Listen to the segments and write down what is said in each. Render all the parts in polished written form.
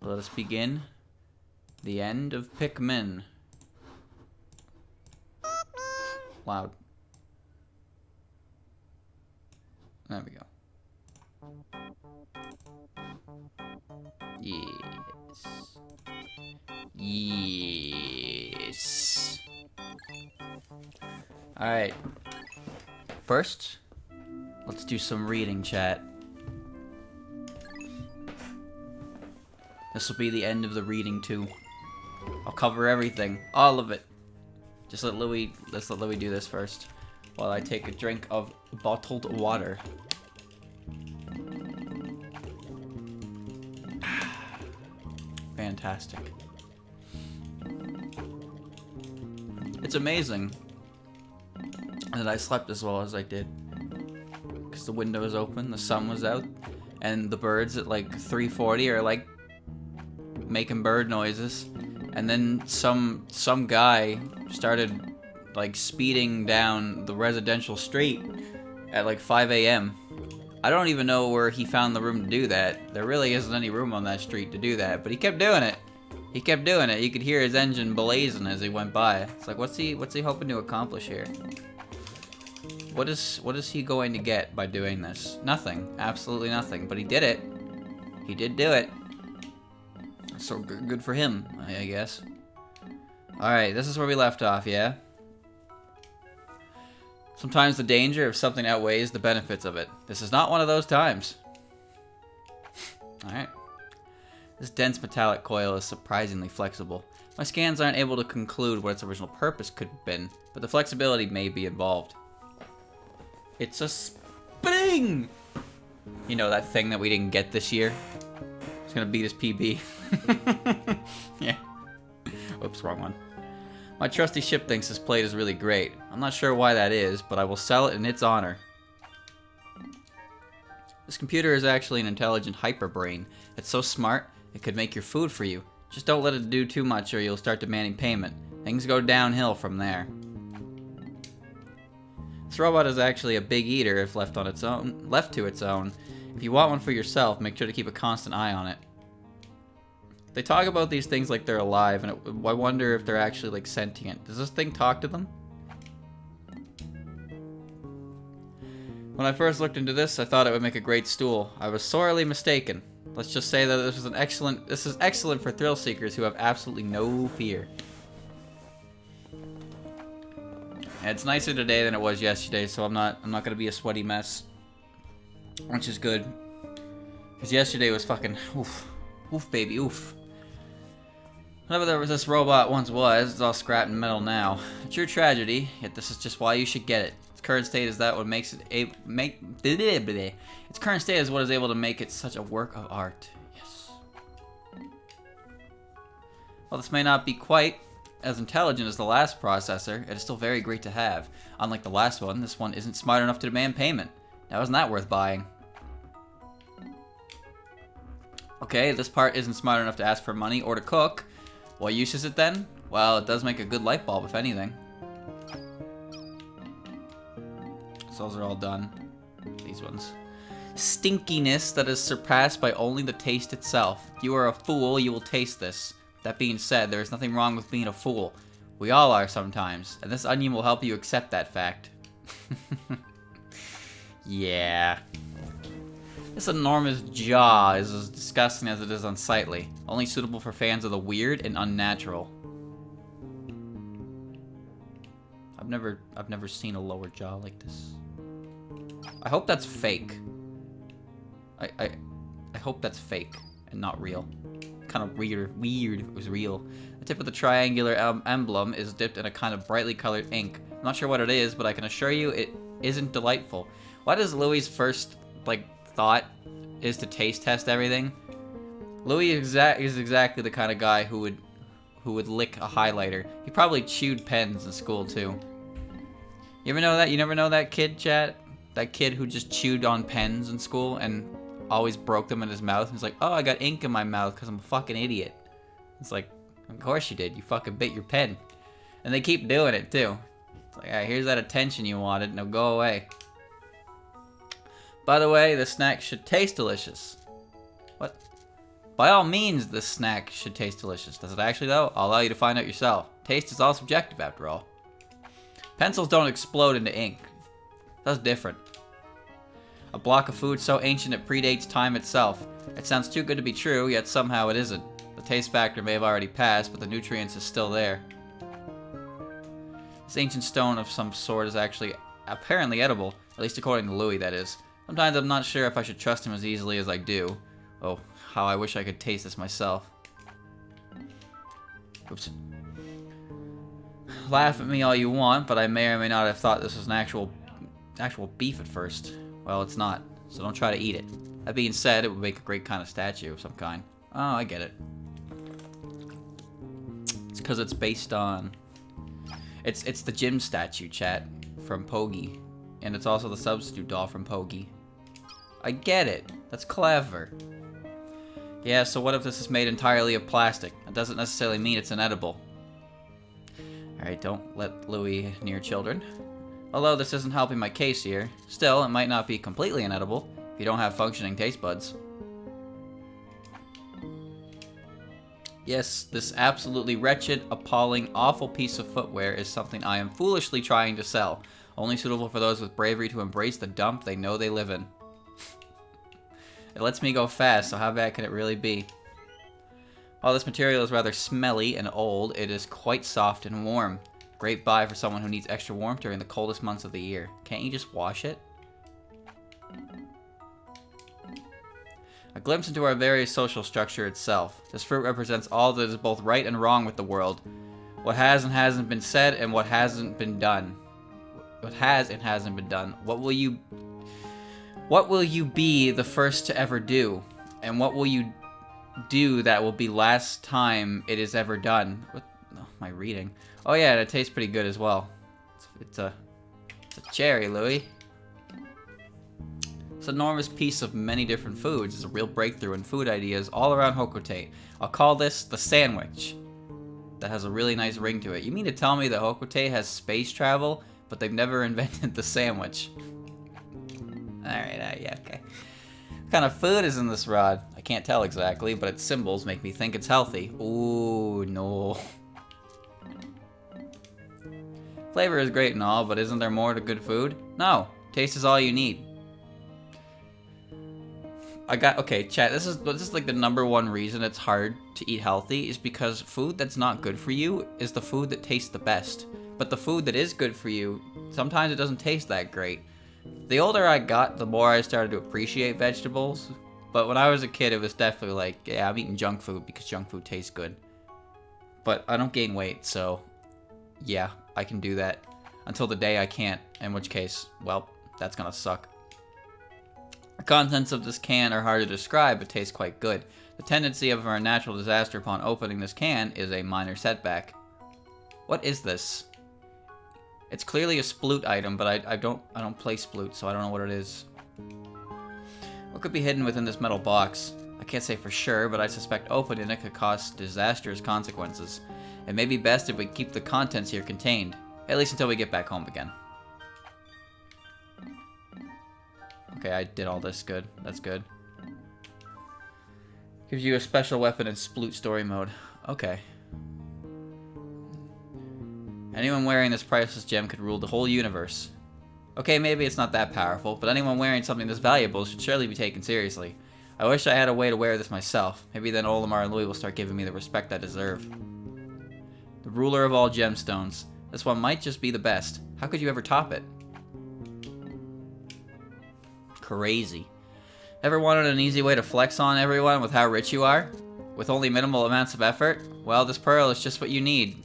Let us begin the end of Pikmin. Loud. There we go. Yes. Yes. Alright. First, let's do some reading, chat. This will be the end of the reading too. I'll cover everything. All of it. Let's let Louis do this first. While I take a drink of bottled water. Fantastic. It's amazing that I slept as well as I did. Because the window was open, the sun was out, and the birds at like 3:40 are like making bird noises. And then some guy started like speeding down the residential street at like 5 a.m. I don't even know where he found the room to do that. There really isn't any room on that street to do that, but he kept doing it. He kept doing it. You could hear his engine blazing as he went by. It's like, what's he hoping to accomplish here? What is he going to get by doing this? Nothing. Absolutely nothing. But he did it. He did do it. So good for him, I guess. Alright, this is where we left off, yeah? Sometimes the danger of something outweighs the benefits of it. This is not one of those times. Alright. This dense metallic coil is surprisingly flexible. My scans aren't able to conclude what its original purpose could have been, but the flexibility may be involved. It's a spring! You know, that thing that we didn't get this year? It's gonna beat his PB. Yeah. Oops, wrong one. My trusty ship thinks this plate is really great. I'm not sure why that is, but I will sell it in its honor. This computer is actually an intelligent hyperbrain. It's so smart, it could make your food for you. Just don't let it do too much or you'll start demanding payment. Things go downhill from there. This robot is actually a big eater if left to its own. If you want one for yourself, make sure to keep a constant eye on it. They talk about these things like they're alive, and I wonder if they're actually like sentient. Does this thing talk to them? When I first looked into this, I thought it would make a great stool. I was sorely mistaken. Let's just say that this is excellent for thrill seekers who have absolutely no fear. And it's nicer today than it was yesterday, so I'm not gonna be a sweaty mess, which is good. Because yesterday was fucking oof baby, oof. Whatever this robot once was, it's all scrap and metal now. A true tragedy, yet this is just why you should get it. Its current state is what makes it Its current state is what is able to make it such a work of art. Yes. While this may not be quite as intelligent as the last processor, it is still very great to have. Unlike the last one, this one isn't smart enough to demand payment. Now isn't that worth buying? Okay, this part isn't smart enough to ask for money or to cook. What use is it then? Well, it does make a good light bulb, if anything. So those are all done. These ones. Stinkiness that is surpassed by only the taste itself. If you are a fool, you will taste this. That being said, there is nothing wrong with being a fool. We all are sometimes, and this onion will help you accept that fact. Yeah. This enormous jaw is as disgusting as it is unsightly, only suitable for fans of the weird and unnatural. I've never seen a lower jaw like this. I hope that's fake. I hope that's fake and not real. Kind of weird if it was real. The tip of the triangular emblem is dipped in a kind of brightly colored ink. I'm not sure what it is, but I can assure you it isn't delightful. Why does Louis' first thought is to taste test everything? Louis is exactly the kind of guy who would lick a highlighter. He probably chewed pens in school too. You ever know that? You never know that kid, chat? That kid who just chewed on pens in school and always broke them in his mouth. He's like, oh, I got ink in my mouth because I'm a fucking idiot. It's like, of course you did. You fucking bit your pen. And they keep doing it too. It's like, alright, here's that attention you wanted. Now go away. By the way, the snack should taste delicious. What? By all means, this snack should taste delicious. Does it actually, though? I'll allow you to find out yourself. Taste is all subjective, after all. Pencils don't explode into ink. That's different. A block of food so ancient it predates time itself. It sounds too good to be true, yet somehow it isn't. The taste factor may have already passed, but the nutrients is still there. This ancient stone of some sort is actually apparently edible, at least according to Louis, that is. Sometimes I'm not sure if I should trust him as easily as I do. Oh, how I wish I could taste this myself. Oops. Laugh at me all you want, but I may or may not have thought this was an actual beef at first. Well, it's not, so don't try to eat it. That being said, it would make a great kind of statue of some kind. Oh, I get it. It's because it's based on... It's the gym statue, chat, from Pogi. And it's also the substitute doll from Pogi. I get it. That's clever. Yeah, so what if this is made entirely of plastic? That doesn't necessarily mean it's inedible. Alright, don't let Louis near children. Although this isn't helping my case here, still, it might not be completely inedible if you don't have functioning taste buds. Yes, this absolutely wretched, appalling, awful piece of footwear is something I am foolishly trying to sell, only suitable for those with bravery to embrace the dump they know they live in. It lets me go fast, so how bad can it really be? While this material is rather smelly and old, it is quite soft and warm. Great buy for someone who needs extra warmth during the coldest months of the year. Can't you just wash it? A glimpse into our very social structure itself. This fruit represents all that is both right and wrong with the world. What has and hasn't been said, and what hasn't been done. What has and hasn't been done. What will you be the first to ever do? And what will you do that will be last time it is ever done? What am I reading? Oh yeah, and it tastes pretty good as well. It's a cherry, Louis. This enormous piece of many different foods is a real breakthrough in food ideas all around Hocotate. I'll call this the sandwich. That has a really nice ring to it. You mean to tell me that Hocotate has space travel, but they've never invented the sandwich? Alright, yeah, okay. What kind of food is in this rod? I can't tell exactly, but its symbols make me think it's healthy. Ooh, no. Flavor is great and all, but isn't there more to good food? No. Taste is all you need. Okay, chat, this is like the #1 reason it's hard to eat healthy is because food that's not good for you is the food that tastes the best. But the food that is good for you, sometimes it doesn't taste that great. The older I got, the more I started to appreciate vegetables. But when I was a kid, it was definitely like, yeah, I'm eating junk food because junk food tastes good. But I don't gain weight, so yeah, I can do that until the day I can't, in which case, well, that's gonna suck. The contents of this can are hard to describe, but taste quite good. The tendency of our natural disaster upon opening this can is a minor setback. What is this? It's clearly a Sploot item, but I don't play Sploot, so I don't know what it is. What could be hidden within this metal box? I can't say for sure, but I suspect opening it could cause disastrous consequences. It may be best if we keep the contents here contained, at least until we get back home again. Okay, I did all this good. That's good. Gives you a special weapon in Sploot story mode. Okay. Anyone wearing this priceless gem could rule the whole universe. Okay, maybe it's not that powerful, but anyone wearing something this valuable should surely be taken seriously. I wish I had a way to wear this myself. Maybe then Olimar and Louis will start giving me the respect I deserve. The ruler of all gemstones. This one might just be the best. How could you ever top it? Crazy. Ever wanted an easy way to flex on everyone with how rich you are? With only minimal amounts of effort? Well, this pearl is just what you need.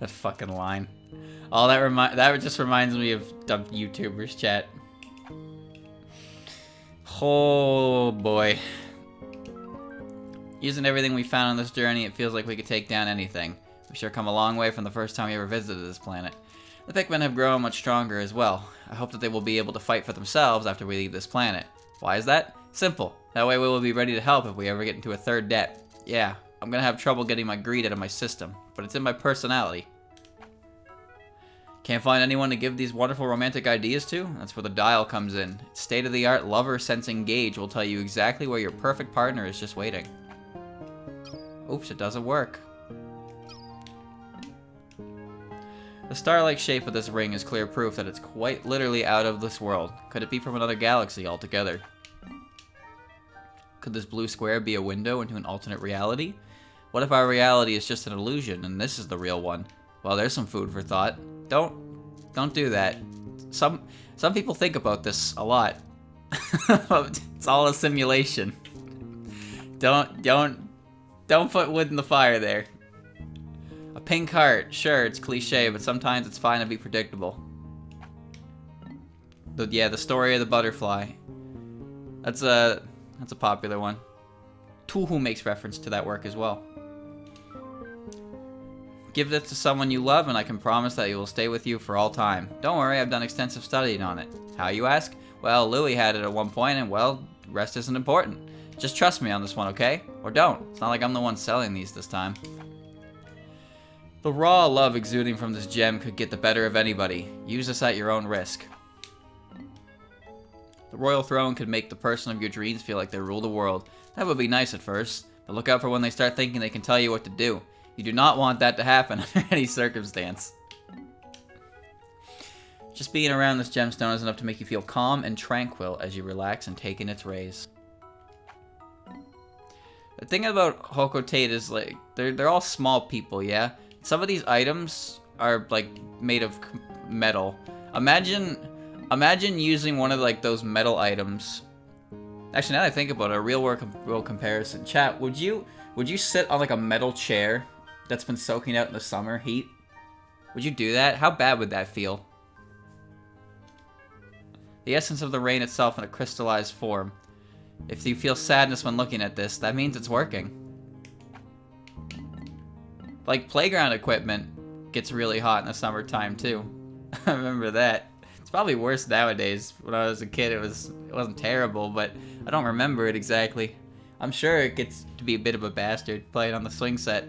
That fucking line. Oh, that just reminds me of dumb YouTubers, chat. Oh boy. Using everything we found on this journey, it feels like we could take down anything. We've sure come a long way from the first time we ever visited this planet. The Pikmin have grown much stronger as well. I hope that they will be able to fight for themselves after we leave this planet. Why is that? Simple. That way we will be ready to help if we ever get into a third debt. Yeah, I'm gonna have trouble getting my greed out of my system, but it's in my personality. Can't find anyone to give these wonderful romantic ideas to? That's where the dial comes in. State-of-the-art lover sensing gauge will tell you exactly where your perfect partner is just waiting. Oops, it doesn't work. The star-like shape of this ring is clear proof that it's quite literally out of this world. Could it be from another galaxy altogether? Could this blue square be a window into an alternate reality? What if our reality is just an illusion and this is the real one? Well, there's some food for thought. Don't do that. Some people think about this a lot. It's all a simulation. Don't put wood in the fire there. A pink heart, sure, it's cliche, but sometimes it's fine to be predictable. The story of the butterfly. That's a popular one. Tuhu makes reference to that work as well. Give this to someone you love, and I can promise that it will stay with you for all time. Don't worry, I've done extensive studying on it. How, you ask? Well, Louis had it at one point, and well, the rest isn't important. Just trust me on this one, okay? Or don't. It's not like I'm the one selling these this time. The raw love exuding from this gem could get the better of anybody. Use this at your own risk. The royal throne could make the person of your dreams feel like they rule the world. That would be nice at first, but look out for when they start thinking they can tell you what to do. You do not want that to happen under any circumstance. Just being around this gemstone is enough to make you feel calm and tranquil as you relax and take in its rays. The thing about Hocotate is, like, they're all small people, yeah? Some of these items are, like, made of metal. Imagine using one of, like, those metal items. Actually, now that I think about it, a real world comparison. Chat, would you sit on, like, a metal chair that's been soaking out in the summer heat? Would you do that? How bad would that feel? The essence of the rain itself in a crystallized form. If you feel sadness when looking at this, that means it's working. Like, playground equipment gets really hot in the summertime too. I remember that. It's probably worse nowadays. When I was a kid, it wasn't terrible, but I don't remember it exactly. I'm sure it gets to be a bit of a bastard playing on the swing set,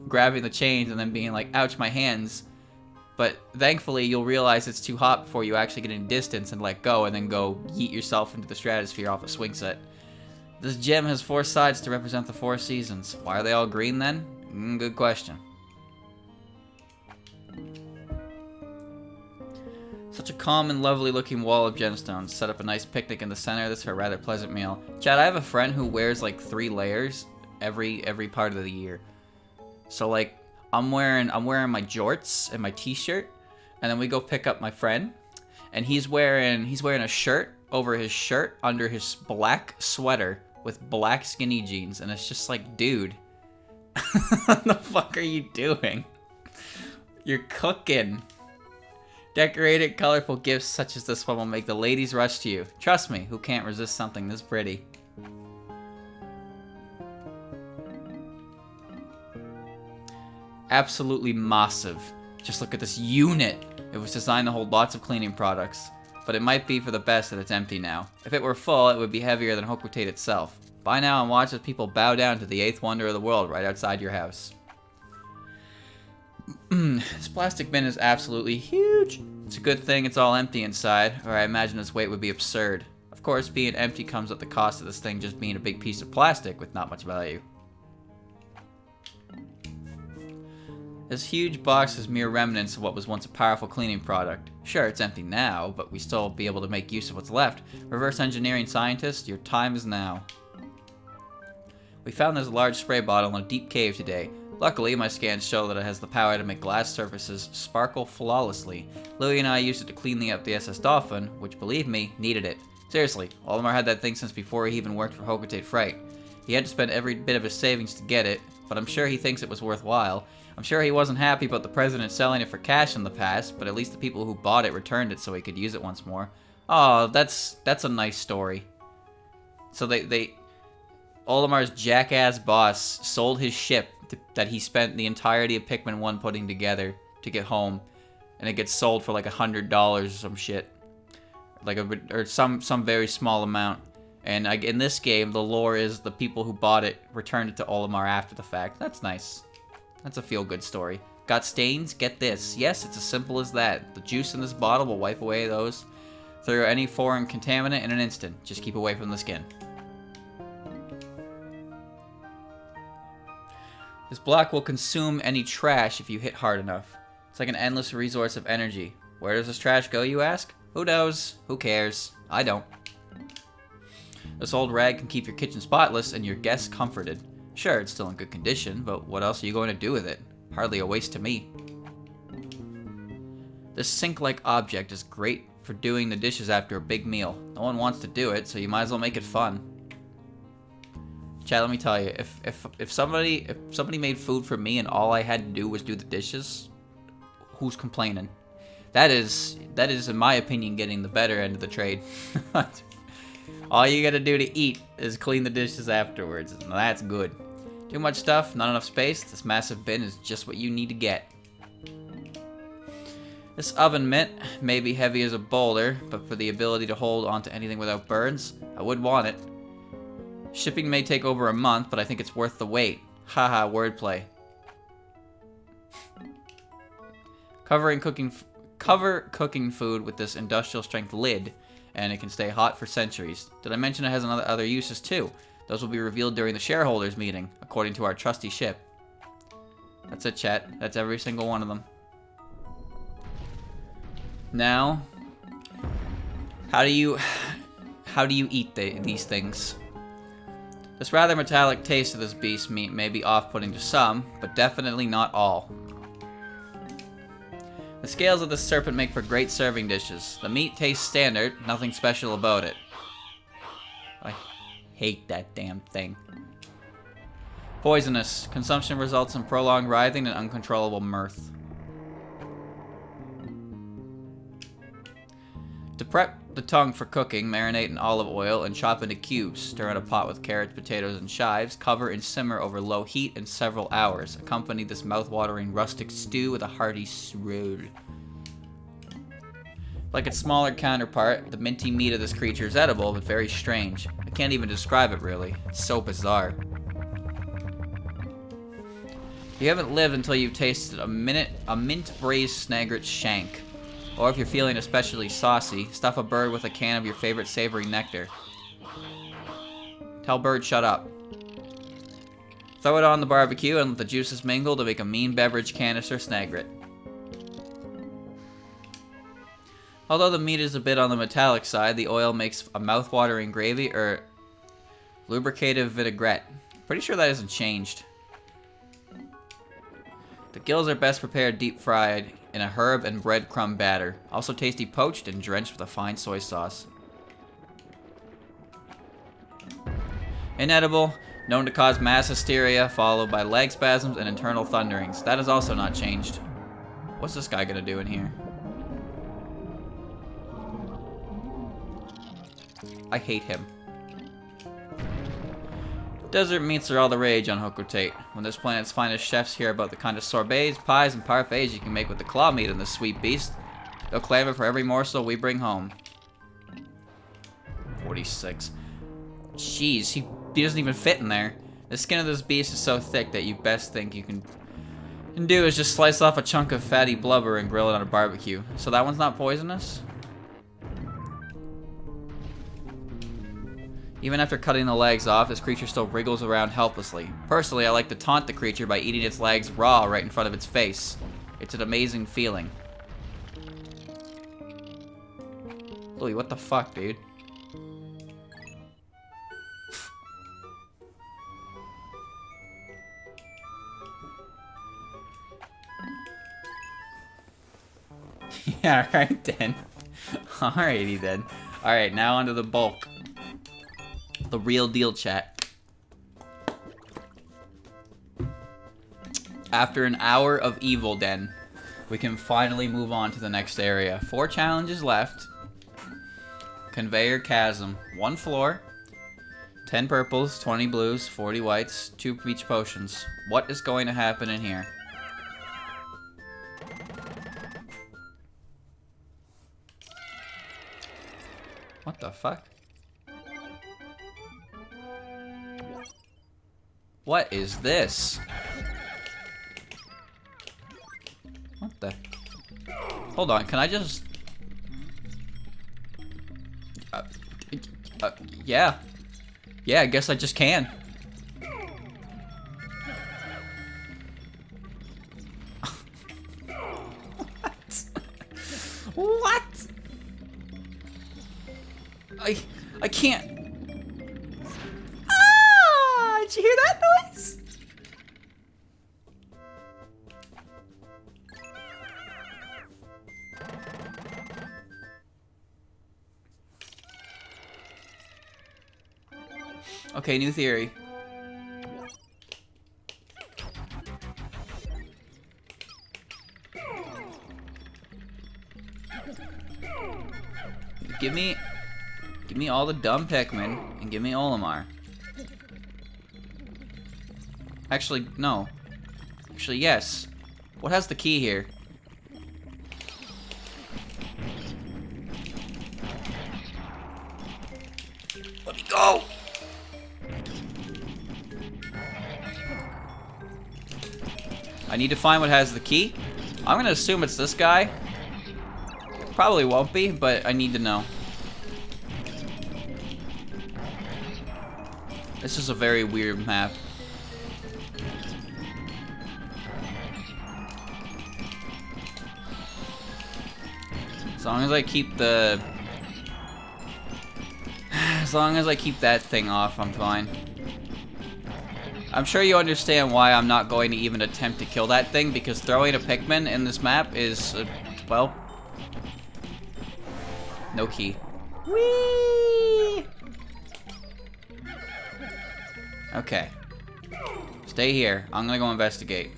grabbing the chains and then being like, ouch, my hands. But thankfully, you'll realize it's too hot before you actually get in distance and let go, and then go yeet yourself into the stratosphere off a swing set. This gem has 4 sides to represent the 4 seasons. Why are they all green then? Good question. Such a calm and lovely looking wall of gemstones. Set up a nice picnic in the center of this for a rather pleasant meal. Chad, I have a friend who wears like 3 layers every part of the year. So like, I'm wearing my jorts and my t-shirt, and then we go pick up my friend, and he's wearing a shirt over his shirt under his black sweater with black skinny jeans, and it's just like, dude, what the fuck are you doing? You're cooking. Decorated, colorful gifts such as this one will make the ladies rush to you. Trust me, who can't resist something this pretty? Absolutely massive. Just look at this unit. It was designed to hold lots of cleaning products, but it might be for the best that it's empty now. If it were full, it would be heavier than Hocotate itself. Buy now and watch as people bow down to the 8th wonder of the world right outside your house. This plastic bin is absolutely huge. It's a good thing it's all empty inside, or I imagine its weight would be absurd. Of course, being empty comes at the cost of this thing just being a big piece of plastic with not much value. This huge box is mere remnants of what was once a powerful cleaning product. Sure, it's empty now, but we still be able to make use of what's left. Reverse engineering scientists, your time is now. We found this large spray bottle in a deep cave today. Luckily, my scans show that it has the power to make glass surfaces sparkle flawlessly. Louis and I used it to clean up the SS Dolphin, which, believe me, needed it. Seriously, Olimar had that thing since before he even worked for Hocotate Freight. He had to spend every bit of his savings to get it, but I'm sure he thinks it was worthwhile. I'm sure he wasn't happy about the president selling it for cash in the past, but at least the people who bought it returned it so he could use it once more. Oh, that's a nice story. So Olimar's jackass boss sold his ship that he spent the entirety of Pikmin 1 putting together to get home, and it gets sold for like $100 or some shit, like some very small amount. And in this game, the lore is the people who bought it returned it to Olimar after the fact. That's nice. That's a feel-good story. Got stains? Get this. Yes, it's as simple as that. The juice in this bottle will wipe away those through any foreign contaminant in an instant. Just keep away from the skin. This block will consume any trash if you hit hard enough. It's like an endless resource of energy. Where does this trash go, you ask? Who knows? Who cares? I don't. This old rag can keep your kitchen spotless and your guests comforted. Sure, it's still in good condition, but what else are you going to do with it? Hardly a waste to me. This sink-like object is great for doing the dishes after a big meal. No one wants to do it, so you might as well make it fun. Chad, let me tell you, if somebody made food for me and all I had to do was do the dishes, who's complaining? That is in my opinion getting the better end of the trade. All you gotta do to eat is clean the dishes afterwards, and that's good. Too much stuff, not enough space. This massive bin is just what you need to get. This oven mitt may be heavy as a boulder, but for the ability to hold onto anything without burns, I would want it. Shipping may take over a month, but I think it's worth the wait. Haha, wordplay. Cover cooking food with this industrial strength lid, and it can stay hot for centuries. Did I mention it has other uses too? Those will be revealed during the shareholders meeting, according to our trusty ship. That's it, chat. That's every single one of them. Now, how do you eat these things? This rather metallic taste of this beast meat may be off-putting to some, but definitely not all. The scales of this serpent make for great serving dishes. The meat tastes standard, nothing special about it. I hate that damn thing. Poisonous. Consumption results in prolonged writhing and uncontrollable mirth. To prep the tongue for cooking, marinate in olive oil and chop into cubes. Stir in a pot with carrots, potatoes, and chives. Cover and simmer over low heat in several hours. Accompany this mouth-watering rustic stew with a hearty swirl. Like its smaller counterpart, the minty meat of this creature is edible, but very strange. I can't even describe it, really. It's so bizarre. You haven't lived until you've tasted a mint-braised snagret shank. Or if you're feeling especially saucy, stuff a bird with a can of your favorite savory nectar. Tell bird shut up. Throw it on the barbecue and let the juices mingle to make a mean beverage canister snagret. Although the meat is a bit on the metallic side, the oil makes a mouth-watering gravy or lubricative vinaigrette. Pretty sure that hasn't changed. The gills are best prepared deep-fried in a herb and breadcrumb batter. Also tasty poached and drenched with a fine soy sauce. Inedible, known to cause mass hysteria, followed by leg spasms and internal thunderings. That has also not changed. What's this guy gonna do in here? I hate him. Desert meats are all the rage on Hokotate. When this planet's finest chefs hear about the kind of sorbets, pies, and parfaits you can make with the claw meat in this sweet beast, they'll clamor for every morsel we bring home. 46. Jeez, he doesn't even fit in there. The skin of this beast is so thick that you best think you can do is just slice off a chunk of fatty blubber and grill it on a barbecue. So that one's not poisonous? Even after cutting the legs off, this creature still wriggles around helplessly. Personally, I like to taunt the creature by eating its legs raw right in front of its face. It's an amazing feeling. Louis, what the fuck, dude? Yeah, alright then. Alrighty then. Alright, now onto the bulk. The real deal, chat. After an hour of Evil Den, we can finally move on to the next area. 4 challenges left. Conveyor Chasm. 1 floor. 10 purples, 20 blues, 40 whites, 2 peach potions. What is going to happen in here? What the fuck? What is this? Hold on, can I just... yeah. Yeah, I guess I just can. What? I can't. Ah! Did you hear that noise? Okay, new theory. Give me all the dumb Pikmin and give me Olimar. Actually, no. Actually, yes. What has the key here? Let me go! I need to find what has the key. I'm gonna assume it's this guy. Probably won't be, but I need to know. This is a very weird map. As long as I keep the... As long as I keep that thing off, I'm fine. I'm sure you understand why I'm not going to even attempt to kill that thing, because throwing a Pikmin in this map is, well... No key. Whee! Okay. Stay here. I'm gonna go investigate.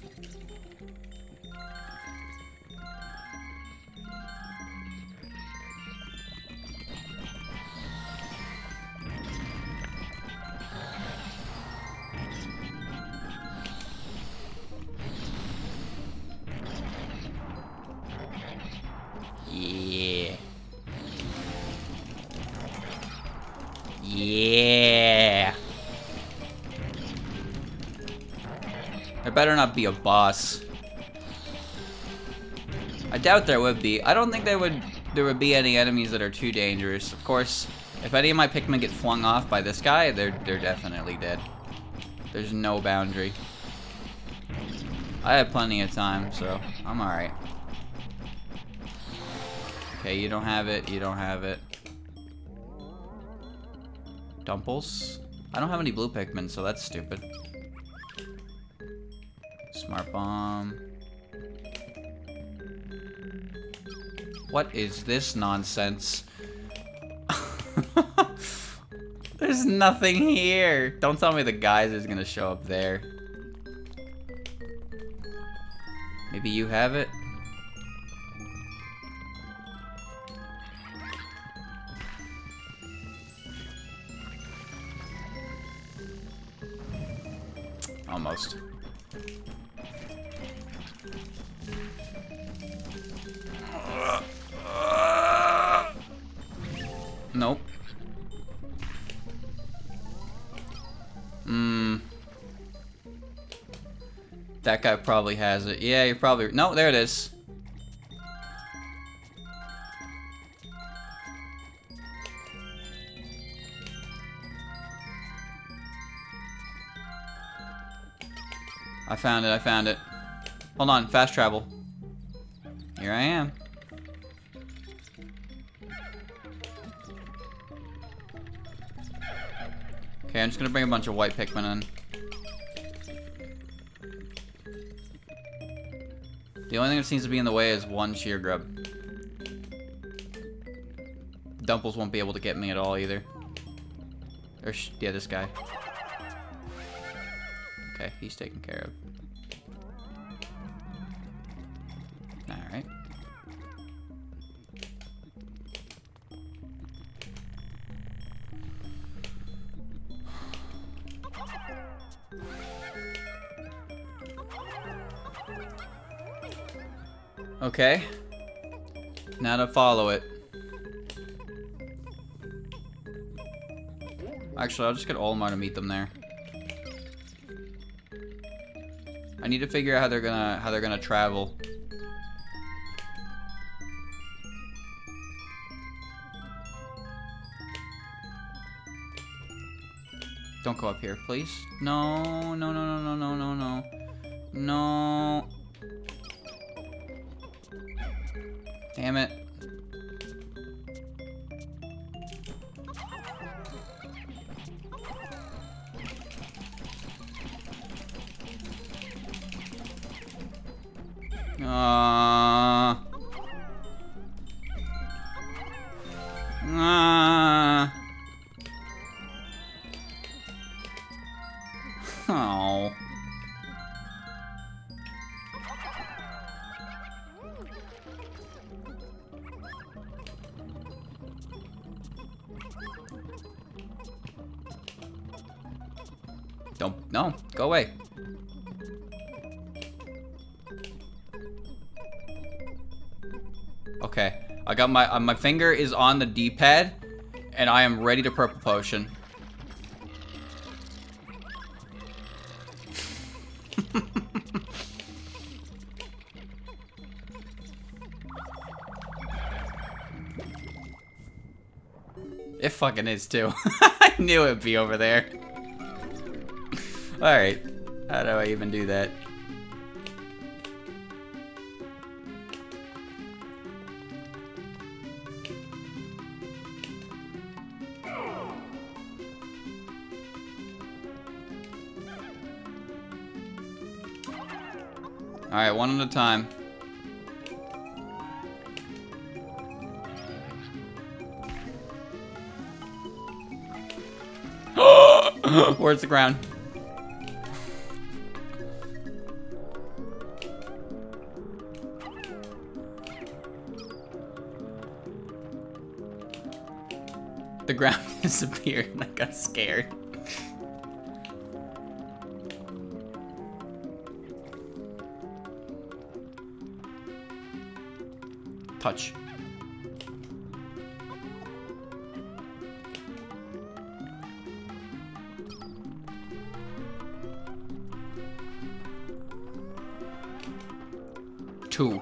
Yeah. Yeah. There better not be a boss. I doubt there would be. I don't think there would be any enemies that are too dangerous. Of course, if any of my Pikmin get flung off by this guy, they're definitely dead. There's no boundary. I have plenty of time, so I'm alright. Okay, you don't have it, you don't have it. Dumples? I don't have any blue Pikmin, so that's stupid. Smart Bomb. What is this nonsense? There's nothing here. Don't tell me the guys is gonna show up there. Maybe you have it? Almost. Nope. That guy probably has it. Yeah, you're probably... No, there it is. I found it, I found it. Hold on, fast travel. Here I am. Okay, I'm just gonna bring a bunch of white Pikmin in. The only thing that seems to be in the way is one sheer grub. Dumples won't be able to get me at all either. Or yeah, this guy. Okay, he's taken care of. Alright. Okay. Now to follow it. Actually, I'll just get Olimar to meet them there. I need to figure out how they're gonna travel. Don't go up here, please. No, no, no, no, no, no, no, no. No. Damn it. Oh. Don't, no, go away. Okay, I got my finger is on the D-pad, and I am ready to purple potion. It fucking is too. I knew it'd be over there. Alright, how do I even do that? Alright, one at a time. Where's the ground? The ground disappeared and I got scared. Touch. Two.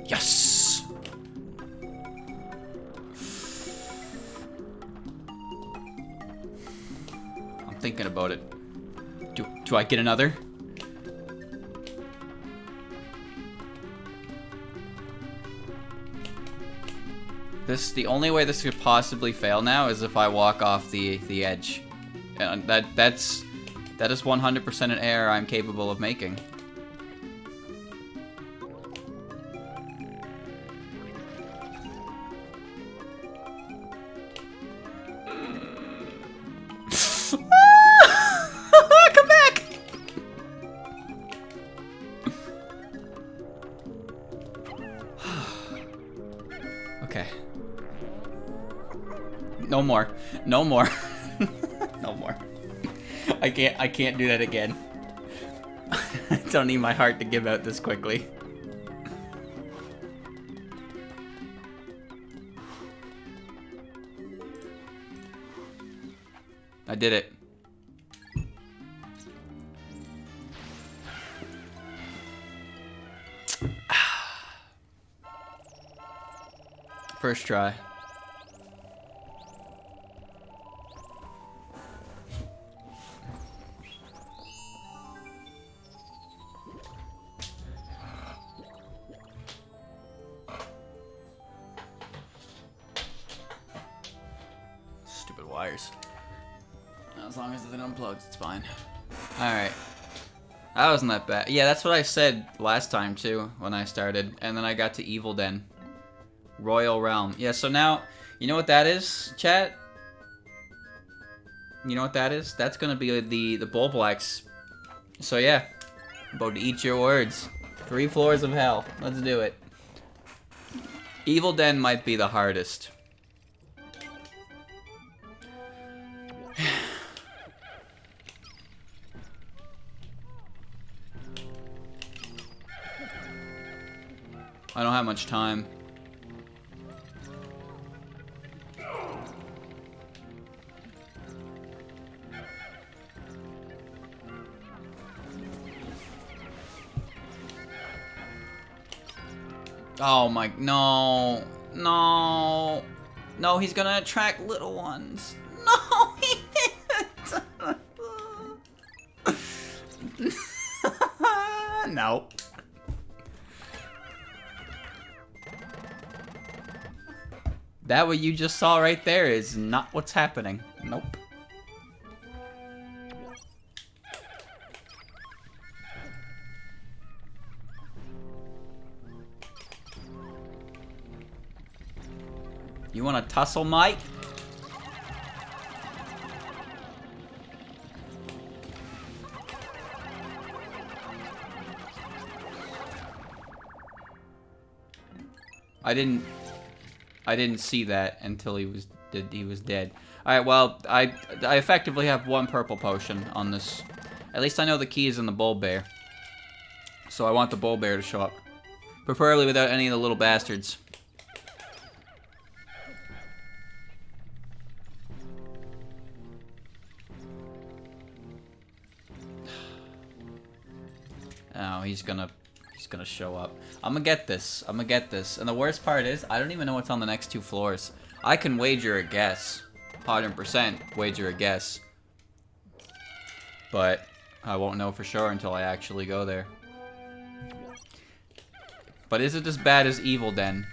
Yes. I'm thinking about it. Do I get another? The only way this could possibly fail now is if I walk off the edge. And that is 100% an error I'm capable of making. Come back! Okay. No more. No more. No more. I can't do that again. I don't need my heart to give out this quickly. I did it. First try. Stupid wires. As long as it unplugs, it's fine. Alright. That wasn't that bad. Yeah, that's what I said last time too, when I started. And then I got to Evil Den. Royal Realm. Yeah, so now, you know what that is, chat? You know what that is? That's gonna be the Bulblax. So yeah, about to eat your words. 3 floors of hell. Let's do it. Evil Den might be the hardest. I don't have much time. Oh my, no, no, no, he's gonna attract little ones. No, he didn't. out. That what you just saw right there is not what's happening. Nope. You want to tussle, Mike? I didn't see that until he was dead. All right, well, I effectively have one purple potion on this. At least I know the key is in the Bulbbear. So I want the Bulbbear to show up. Preferably without any of the little bastards. Oh, he's gonna show up. I'm gonna get this. I'm gonna get this. And the worst part is, I don't even know what's on the next 2 floors. I can wager a guess. 100% wager a guess. But I won't know for sure until I actually go there. But is it as bad as Evil Den?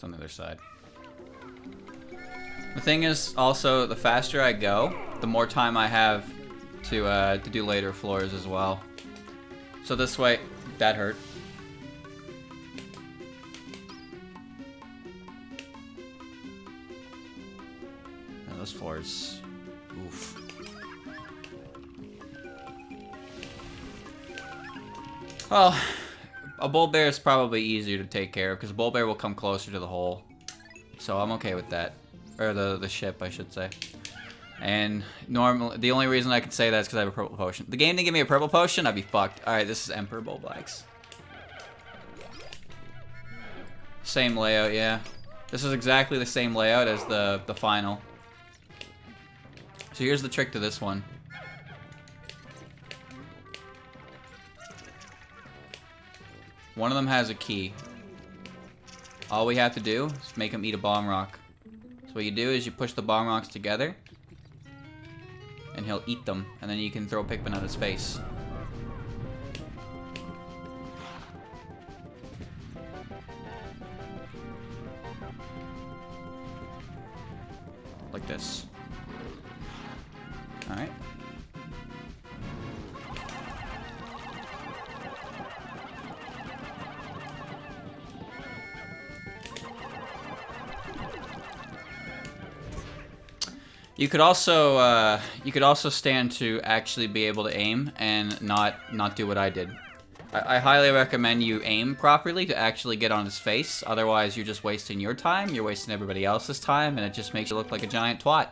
On the other side. The thing is, also, the faster I go, the more time I have to do later floors as well. So this way, that hurt. And those floors, oof. Well, a Bulbbear is probably easier to take care of, because a Bulbbear will come closer to the hole. So I'm okay with that. Or the ship, I should say. And normally, the only reason I can say that is because I have a purple potion. The game didn't give me a purple potion, I'd be fucked. Alright, this is Emperor Bulblax. Same layout, yeah. This is exactly the same layout as the final. So here's the trick to this one. One of them has a key. All we have to do is make him eat a bomb rock. So what you do is you push the bomb rocks together, and he'll eat them, and then you can throw Pikmin at his face. Like this. Alright. You could also stand to actually be able to aim and not do what I did. I highly recommend you aim properly to actually get on his face. Otherwise, you're just wasting your time. You're wasting everybody else's time, and it just makes you look like a giant twat.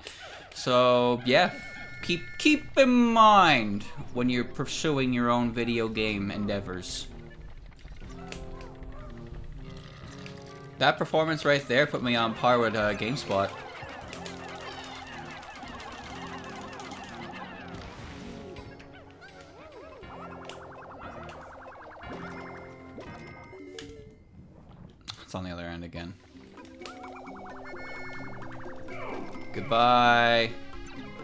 So yeah, keep in mind when you're pursuing your own video game endeavors. That performance right there put me on par with GameSpot. It's on the other end again. Goodbye.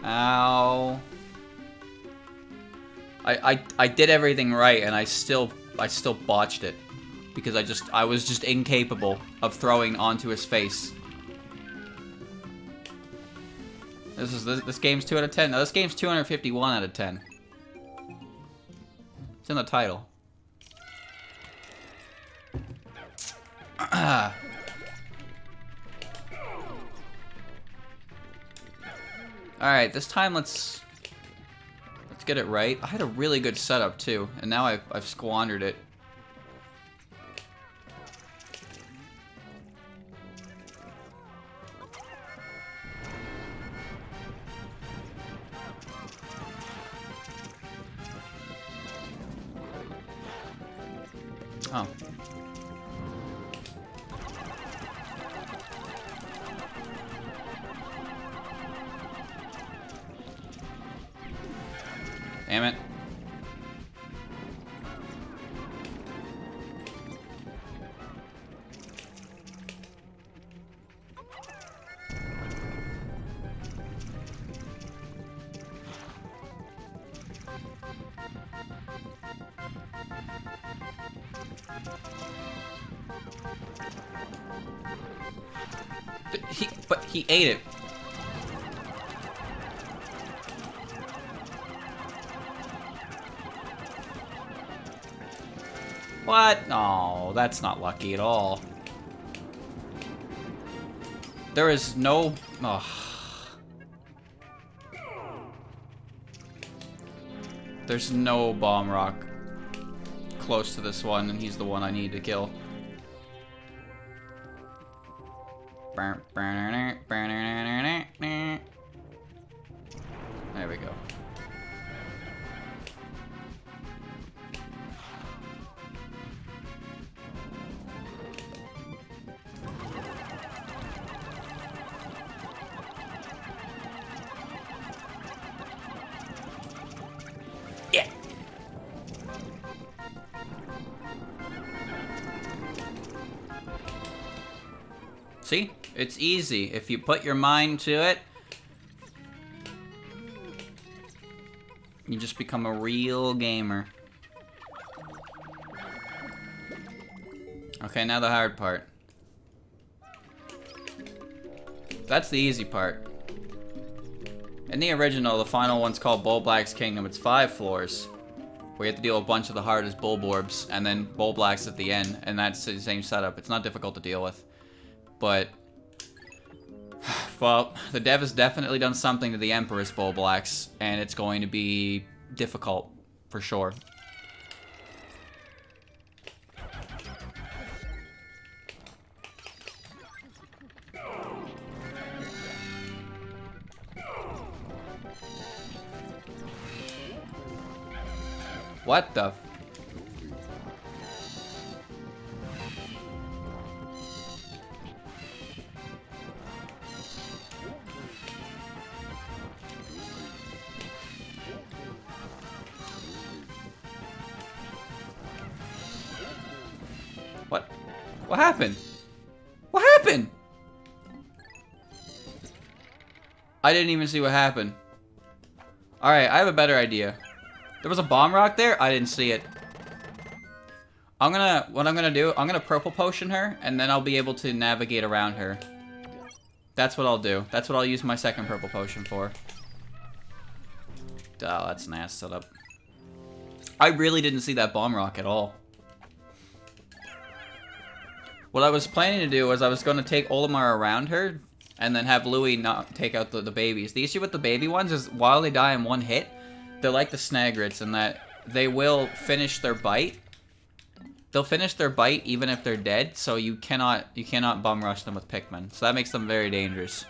Ow. I did everything right, and I still botched it because I was just incapable of throwing onto his face. This game's 2 out of 10. Now this game's 251 out of 10. It's in the title. Alright, this time let's get it right. I had a really good setup too, and now I've squandered it. Oh. Damn it. But he ate it. What? No, that's not lucky at all. There is no... Oh. There's no bomb rock close to this one, and he's the one I need to kill. There we go. Yeah. See? It's easy. If you put your mind to it, you just become a real gamer. Okay, now the hard part. That's the easy part. In the original, the final one's called Bulblax Kingdom. It's 5 floors. We have to deal with a bunch of the hardest Bulborbs, and then Bulblax at the end, and that's the same setup. It's not difficult to deal with. But... well, the dev has definitely done something to the Emperor's Bulblax, and it's going to be difficult, for sure. What the... What? What happened? What happened? I didn't even see what happened. Alright, I have a better idea. There was a bomb rock there? I didn't see it. What I'm gonna do, I'm gonna purple potion her, and then I'll be able to navigate around her. That's what I'll do. That's what I'll use my second purple potion for. Oh, that's an ass setup. I really didn't see that bomb rock at all. What I was planning to do was I was going to take Olimar around her, and then have Louie not take out the babies. The issue with the baby ones is while they die in one hit, they're like the Snagrets in that they will finish their bite. They'll finish their bite even if they're dead, so you cannot bum rush them with Pikmin. So that makes them very dangerous.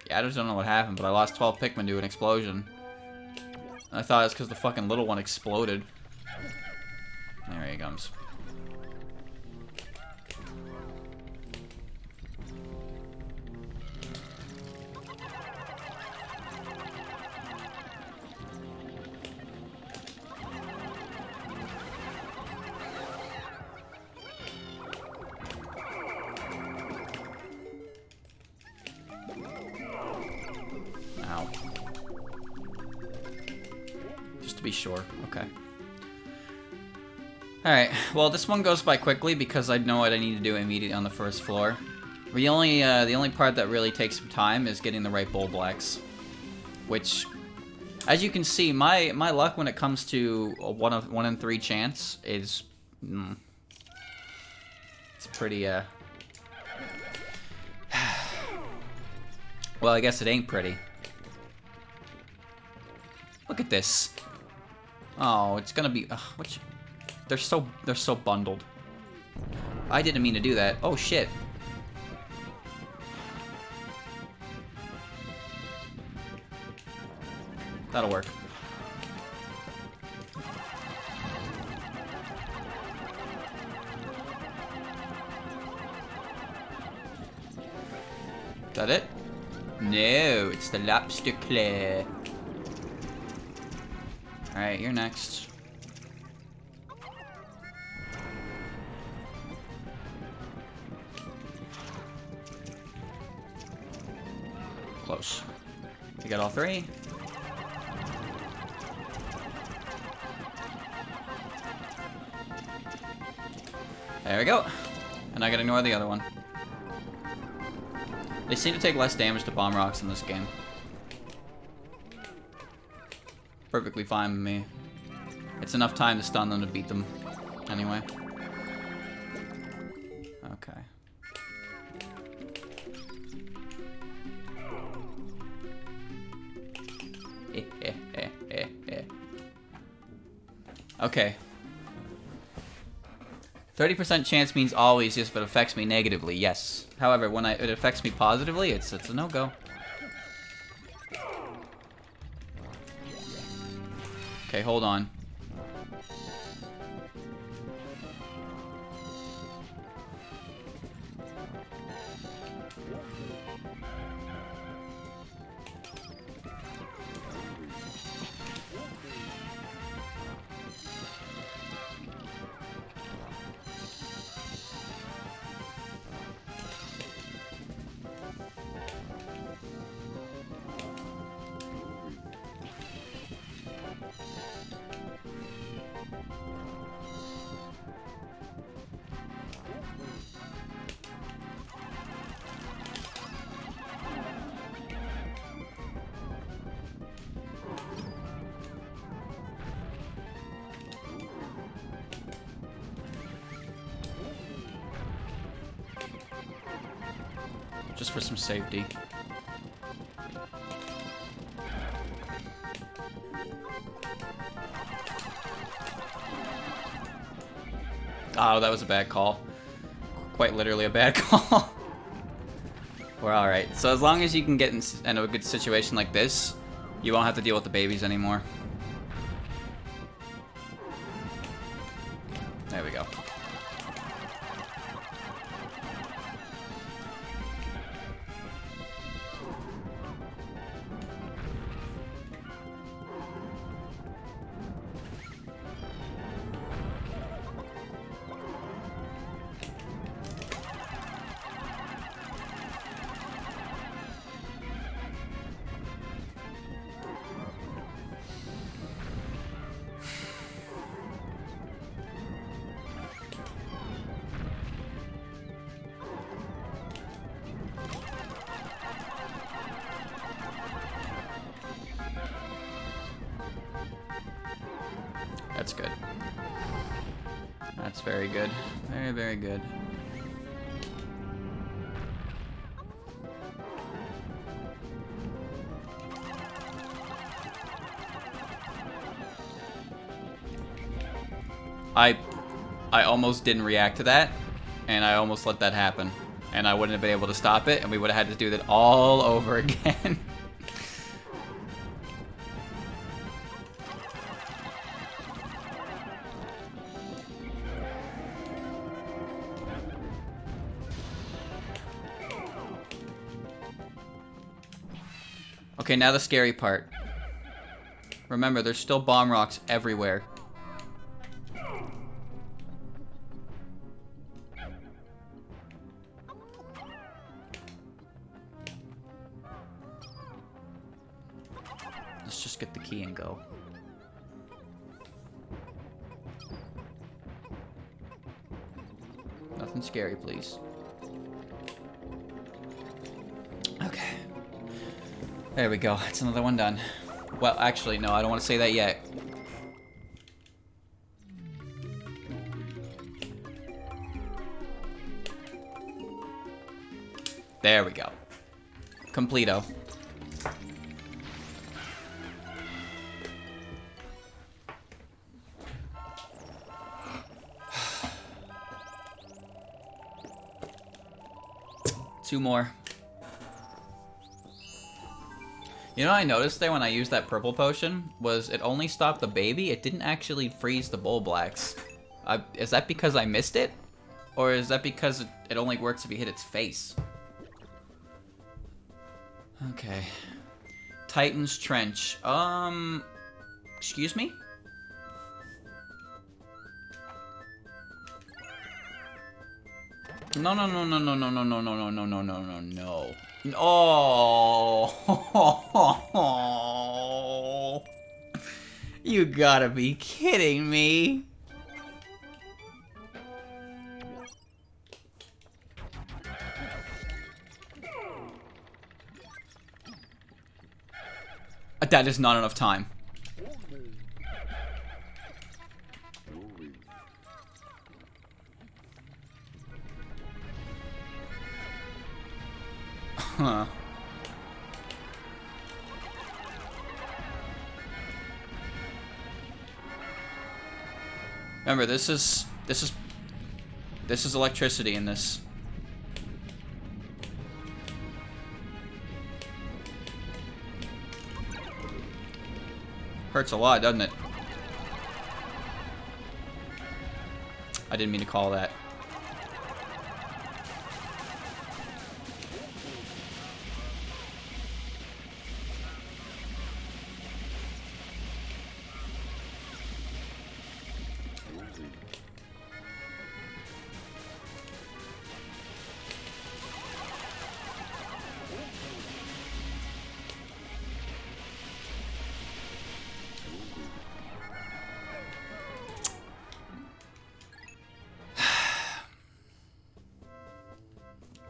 Yeah, I just don't know what happened, but I lost 12 Pikmin to an explosion. And I thought it was because the fucking little one exploded. There he comes. Ow. Just to be sure. Okay. Alright, well this one goes by quickly because I know what I need to do immediately on the first floor. The only part that really takes some time is getting the right Bulblax. Which, as you can see, my luck when it comes to a 1 in 3 chance is... it's pretty, well, I guess it ain't pretty. Look at this. Oh, it's gonna be... which... They're so bundled. I didn't mean to do that. Oh shit. That'll work. Is that it? No, it's the lobster claw. Alright, you're next. Close. You got all three. There we go. And I gotta ignore the other one. They seem to take less damage to bomb rocks in this game. Perfectly fine with me. It's enough time to stun them to beat them. Anyway. Okay. Okay. 30% chance means always if it affects me negatively, yes. However, when it affects me positively, it's a no-go. Okay, hold on. Just for some safety. Oh, that was a bad call. Quite literally a bad call. We're alright. So as long as you can get in a good situation like this, you won't have to deal with the babies anymore. There we go. That's good. That's very good. Very, very good. I almost didn't react to that, and I almost let that happen. And I wouldn't have been able to stop it, and we would have had to do that all over again. Okay, now the scary part. Remember, there's still bomb rocks everywhere. Let's just get the key and go. Nothing scary, please. Okay. There we go. It's another one done. Well, actually, no, I don't want to say that yet. There we go. Completo. Two more. You know what I noticed there when I used that purple potion? Was it only stopped the baby? It didn't actually freeze the Bulblax. Is that because I missed it? Or is that because it only works if you hit its face? Okay. Titan's Trench. Excuse me? No, no, no, no, no, no, no, no, no, no, no, no, no, no, no. Oh. You gotta be kidding me. That is not enough time. Huh. Remember, this is electricity in this. Hurts a lot, doesn't it? I didn't mean to call that.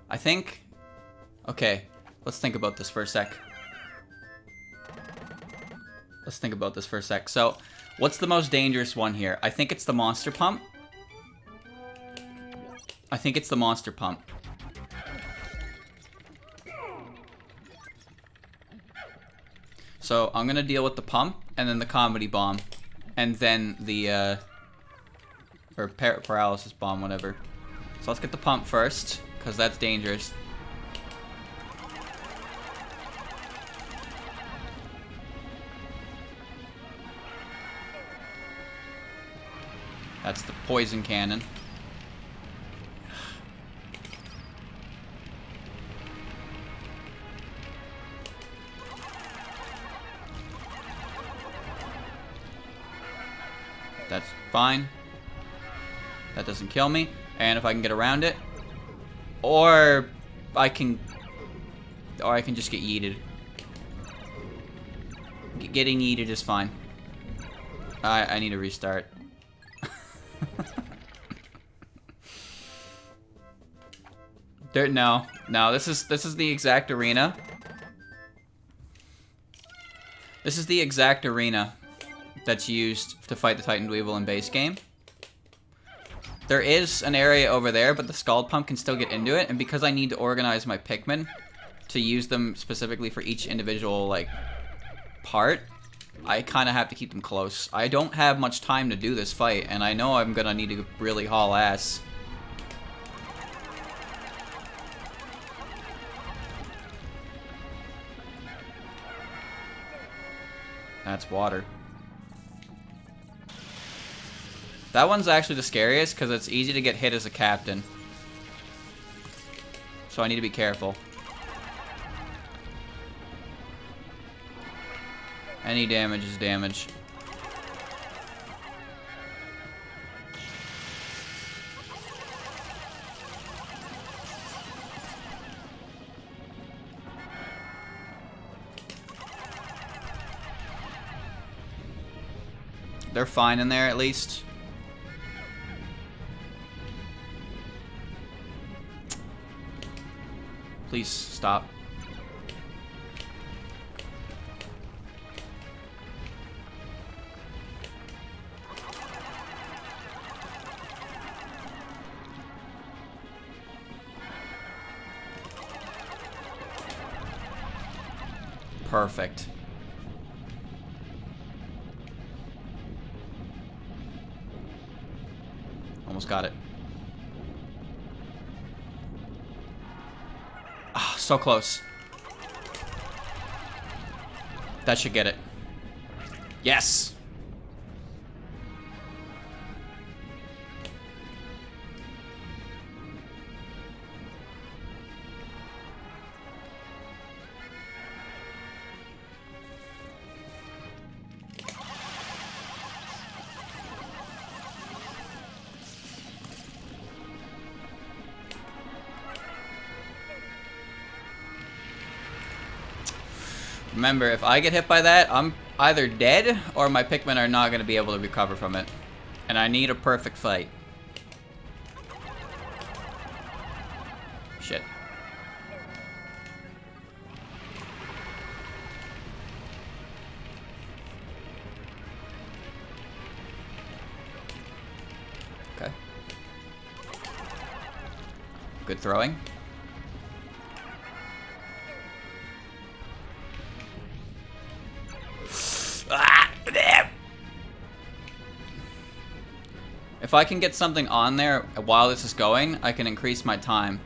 I think... Okay, let's think about this for a sec. Let's think about this for a sec. So, what's the most dangerous one here? I think it's the Monster Pump. I think it's the Monster Pump. So, I'm gonna deal with the pump, and then the Comedy Bomb. And then the, or Paralysis Bomb, whatever. So let's get the pump first, because that's dangerous. That's the poison cannon. That's fine. That doesn't kill me. And if I can get around it, or I can just get yeeted. Getting yeeted is fine. I need to restart. No, this is the exact arena. This is the exact arena that's used to fight the Titan Dweevil in base game. There is an area over there, but the Scald Pump can still get into it, and because I need to organize my Pikmin to use them specifically for each individual, like, part, I kind of have to keep them close. I don't have much time to do this fight, and I know I'm gonna need to really haul ass. That's water. That one's actually the scariest because it's easy to get hit as a captain. So I need to be careful. Any damage is damage. They're fine in there at least. Please stop. Perfect. Almost got it. Ah, so close. That should get it. Yes! Remember, if I get hit by that, I'm either dead or my Pikmin are not going to be able to recover from it. And I need a perfect fight. Shit. Okay. Good throwing. If I can get something on there while this is going, I can increase my time.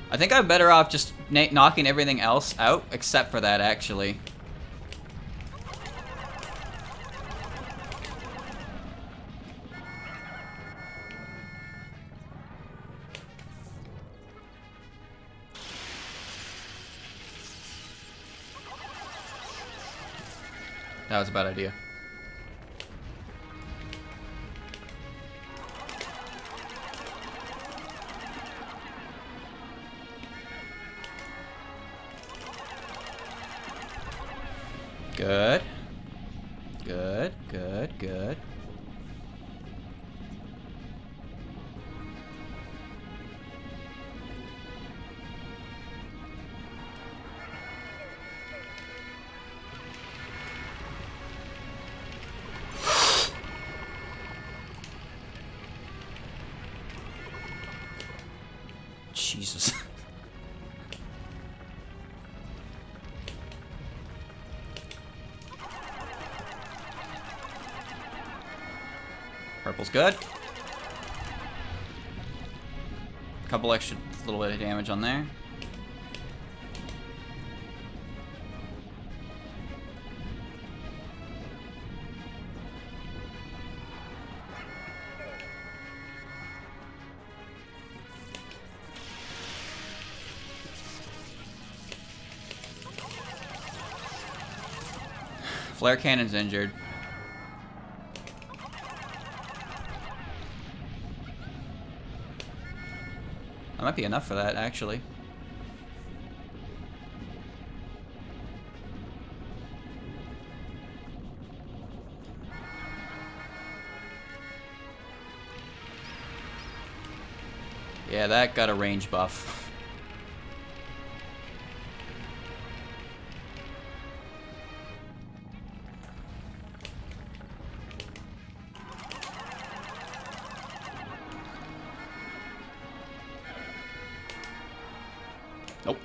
I think I'm better off just knocking everything else out, except for that, actually. That was a bad idea. Good. Good, good, good. Jesus. Purple's good. Couple extra, little bit of damage on there. Flare cannon's injured. That might be enough for that, actually. Yeah, that got a range buff. Nope.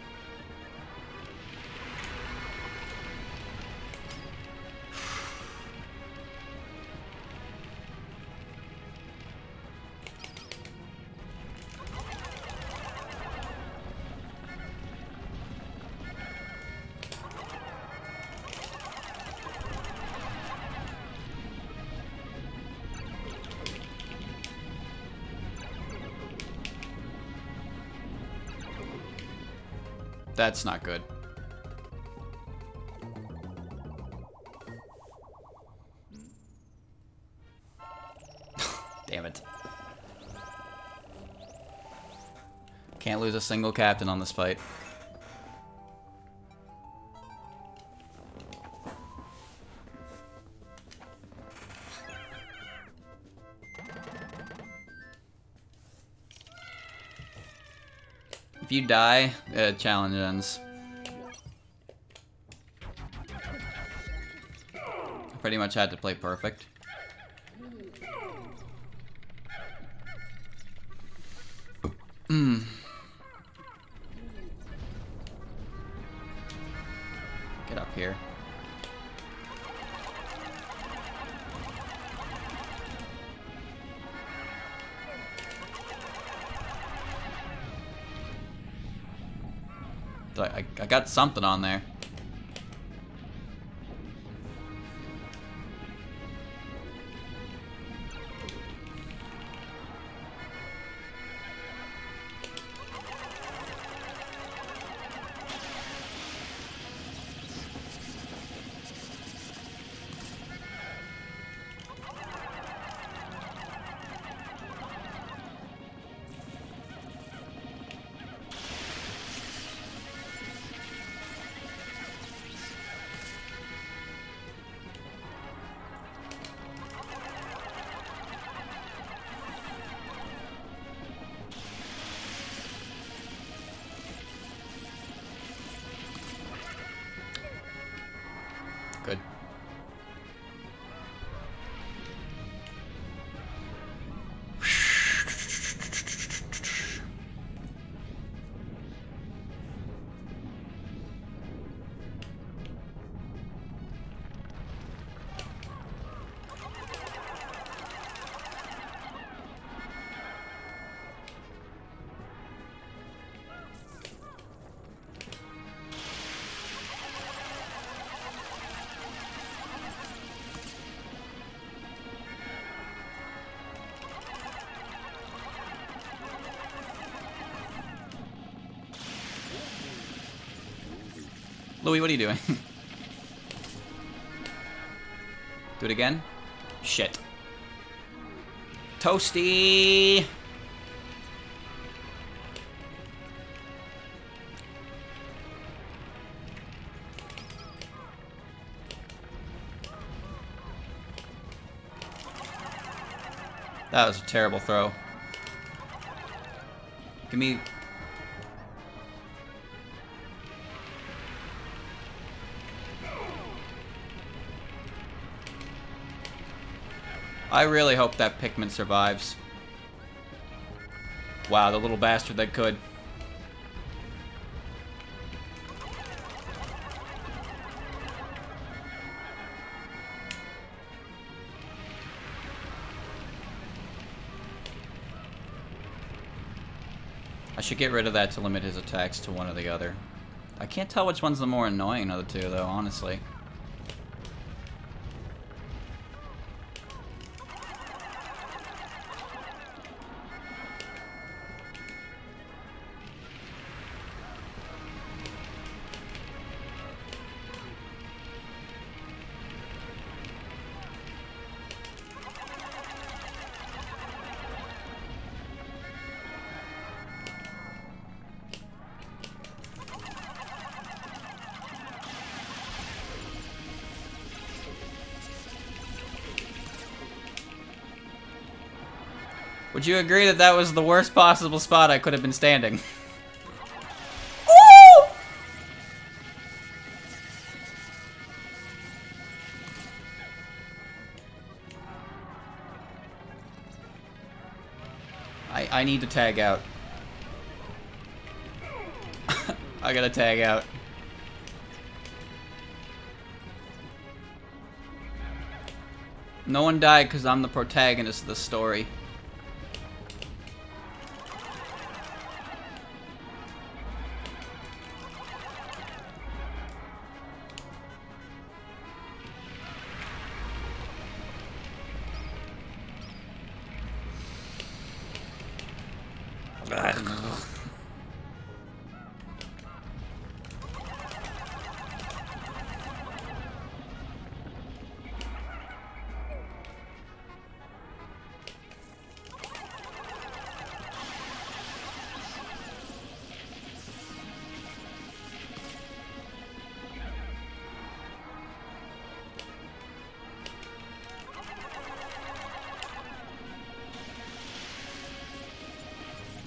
That's not good. Damn it. Can't lose a single captain on this fight. If you die, challenge ends. I pretty much had to play perfect. Get up here. I got something on there. Louis, what are you doing? Do it again? Shit. Toasty! That was a terrible throw. Give me... I really hope that Pikmin survives. Wow, the little bastard that could. I should get rid of that to limit his attacks to one or the other. I can't tell which one's the more annoying of the two, though, honestly. Would you agree that that was the worst possible spot I could have been standing? Ooh! I need to tag out. I gotta tag out. No one died because I'm the protagonist of the story.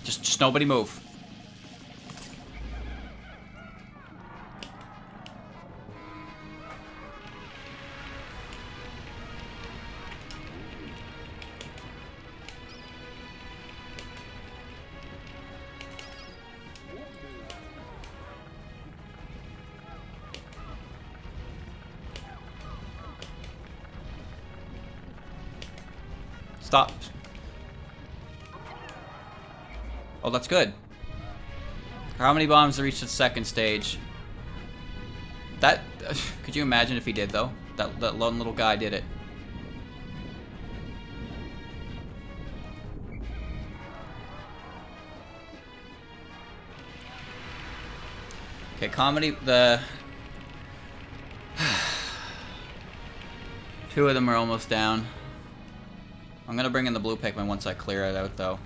Just nobody move. Stop. Oh, that's good. How many bombs to reach the second stage? That... could you imagine if he did, though? That lone little guy did it. Okay, comedy... the... two of them are almost down. I'm gonna bring in the blue Pikmin once I clear it out, though.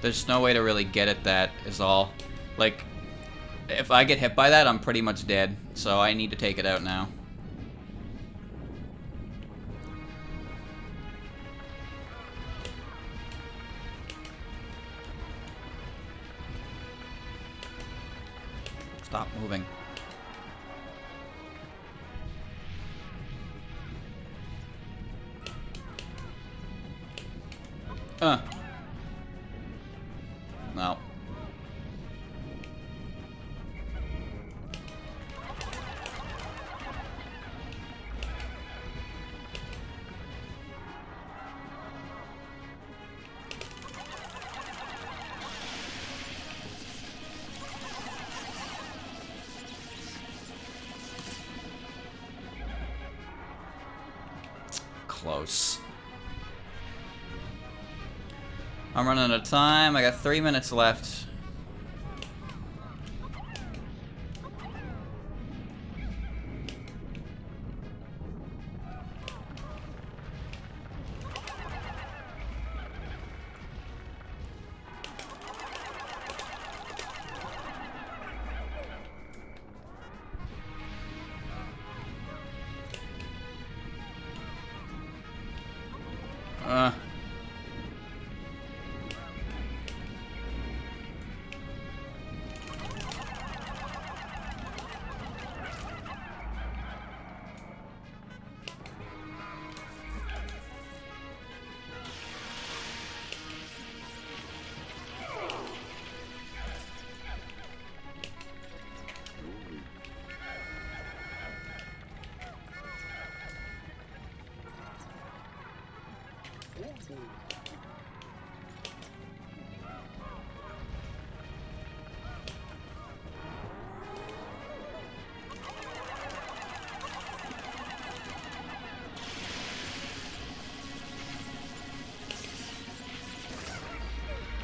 There's no way to really get at that, is all. Like, if I get hit by that, I'm pretty much dead. So I need to take it out now. Stop moving. No. close. I'm running out of time. I got 3 minutes left.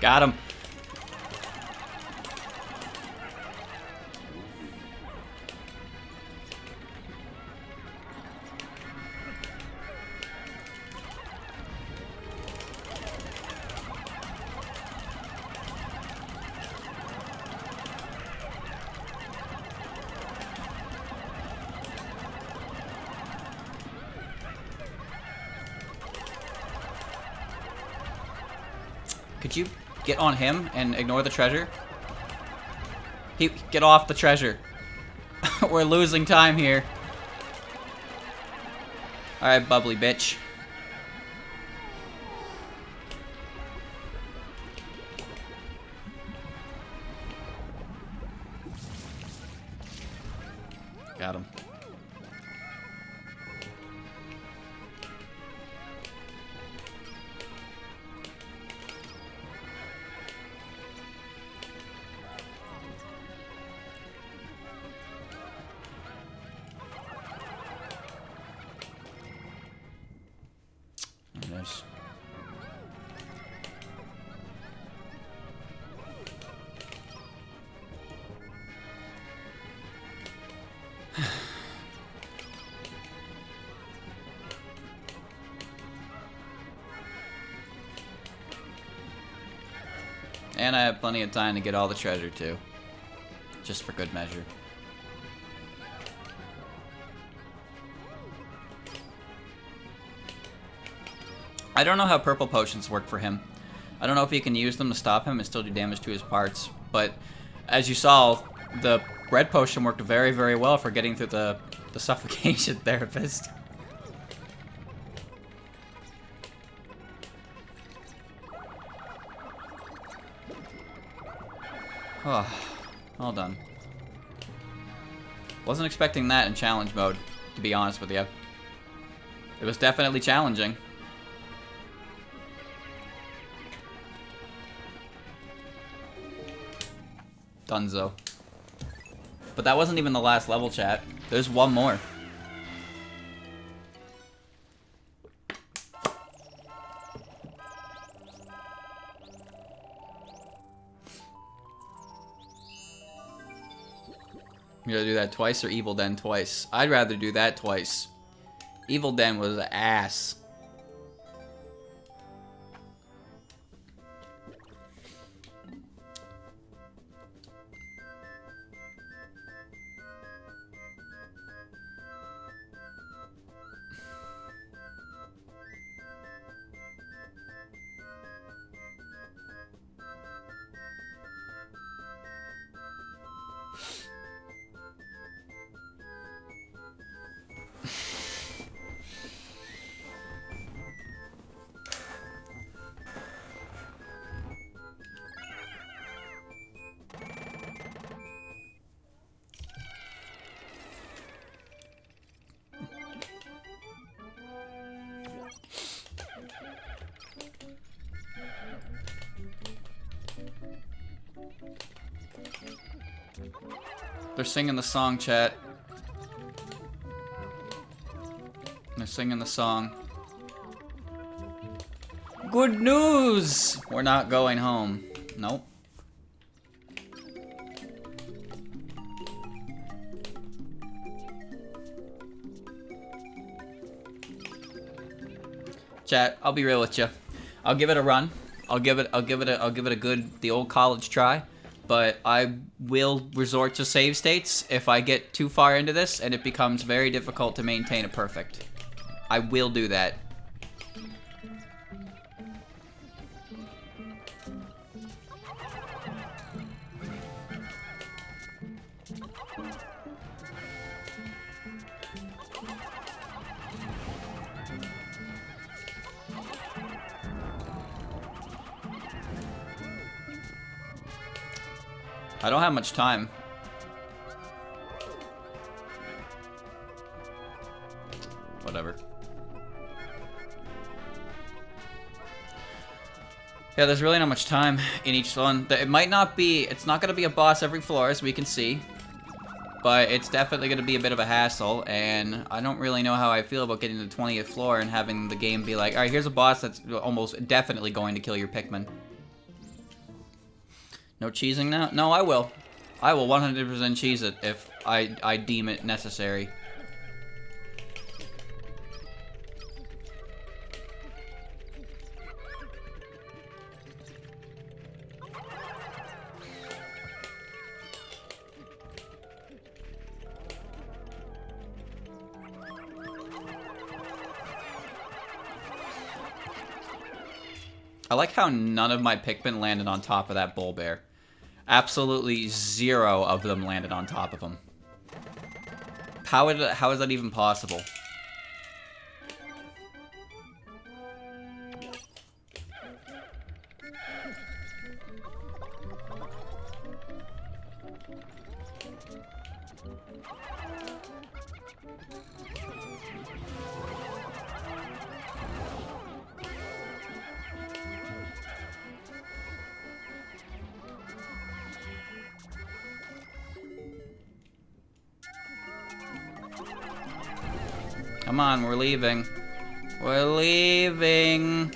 Got him. Could you get on him and ignore the treasure? Get off the treasure. We're losing time here. Alright, bubbly bitch. Got him. There's... And I have plenty of time to get all the treasure too. Just for good measure. I don't know how purple potions work for him. I don't know if he can use them to stop him and still do damage to his parts. But as you saw, the red potion worked very, very well for getting through the suffocation therapist. Oh, all done. Wasn't expecting that in challenge mode, to be honest with you. It was definitely challenging. Dunzo. But that wasn't even the last level, chat. There's one more. You gotta do that twice or Evil Den twice? I'd rather do that twice. Evil Den was ass. They're singing the song, chat. They're singing the song. Good news! We're not going home. Nope. Chat, I'll be real with you. I'll give it a run. I'll give it a good, the old college try. But I will resort to save states if I get too far into this and it becomes very difficult to maintain a perfect. I will do that. I don't have much time. Whatever. Yeah, there's really not much time in each one. It might not be, it's not gonna be a boss every floor, as we can see. But it's definitely gonna be a bit of a hassle, and I don't really know how I feel about getting to the 20th floor and having the game be like, alright, here's a boss that's almost definitely going to kill your Pikmin. No cheesing now? No, I will. I will 100% cheese it if I deem it necessary. I like how none of my Pikmin landed on top of that bull bear. Absolutely 0 of them landed on top of him. How is that even possible? Come on, we're leaving. We're leaving.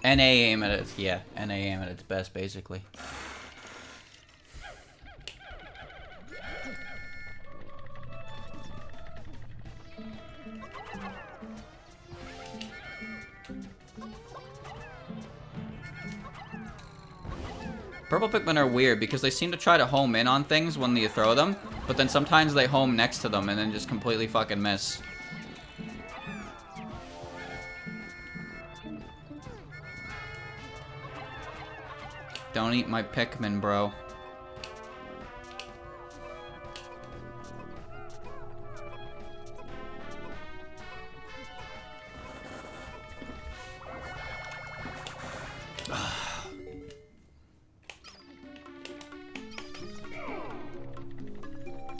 NA aim at its, yeah, NA aim at its best, basically. Purple Pikmin are weird because they seem to try to home in on things when you throw them, but then sometimes they home next to them and then just completely fucking miss. Don't eat my Pikmin, bro.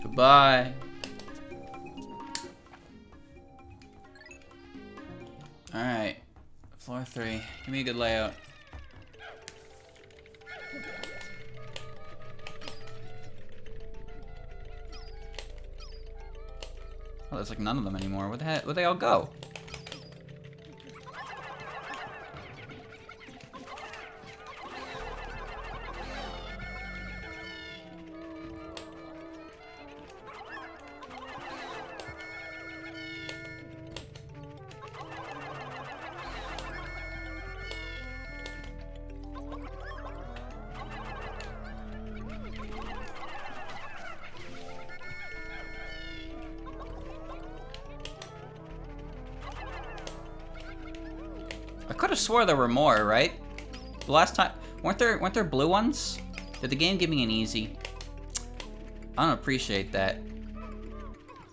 Goodbye. Alright. Floor 3. Give me a good layout. Oh, there's like none of them anymore. Where the heck? Where'd they all go? I could have swore there were more, right? The last time, weren't there blue ones? Did the game give me an easy? I don't appreciate that.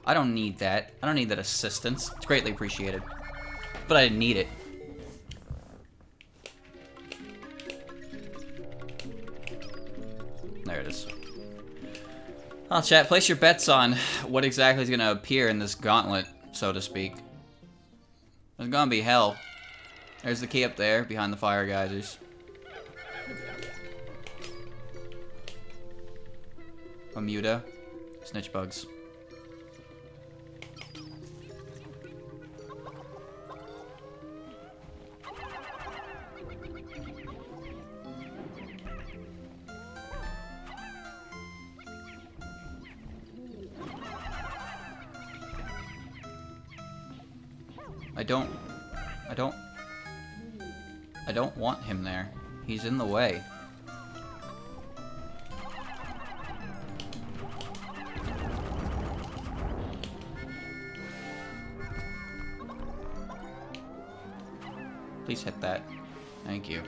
I don't need that. I don't need that assistance. It's greatly appreciated. But I didn't need it. There it is. Oh, chat, place your bets on what exactly is going to appear in this gauntlet, so to speak. There's gonna be hell. There's the key up there, behind the fire geysers. Bermuda. Snitch bugs. I don't want him there. He's in the way. Please hit that. Thank you.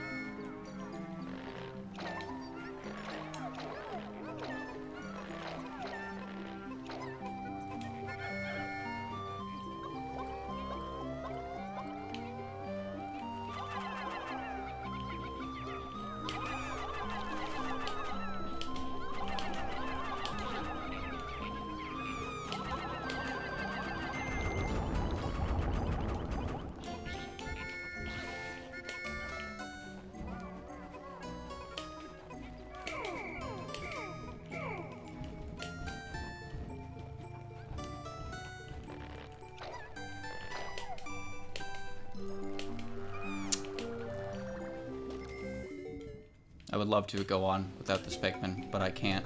I would love to go on without this Pikmin, but I can't.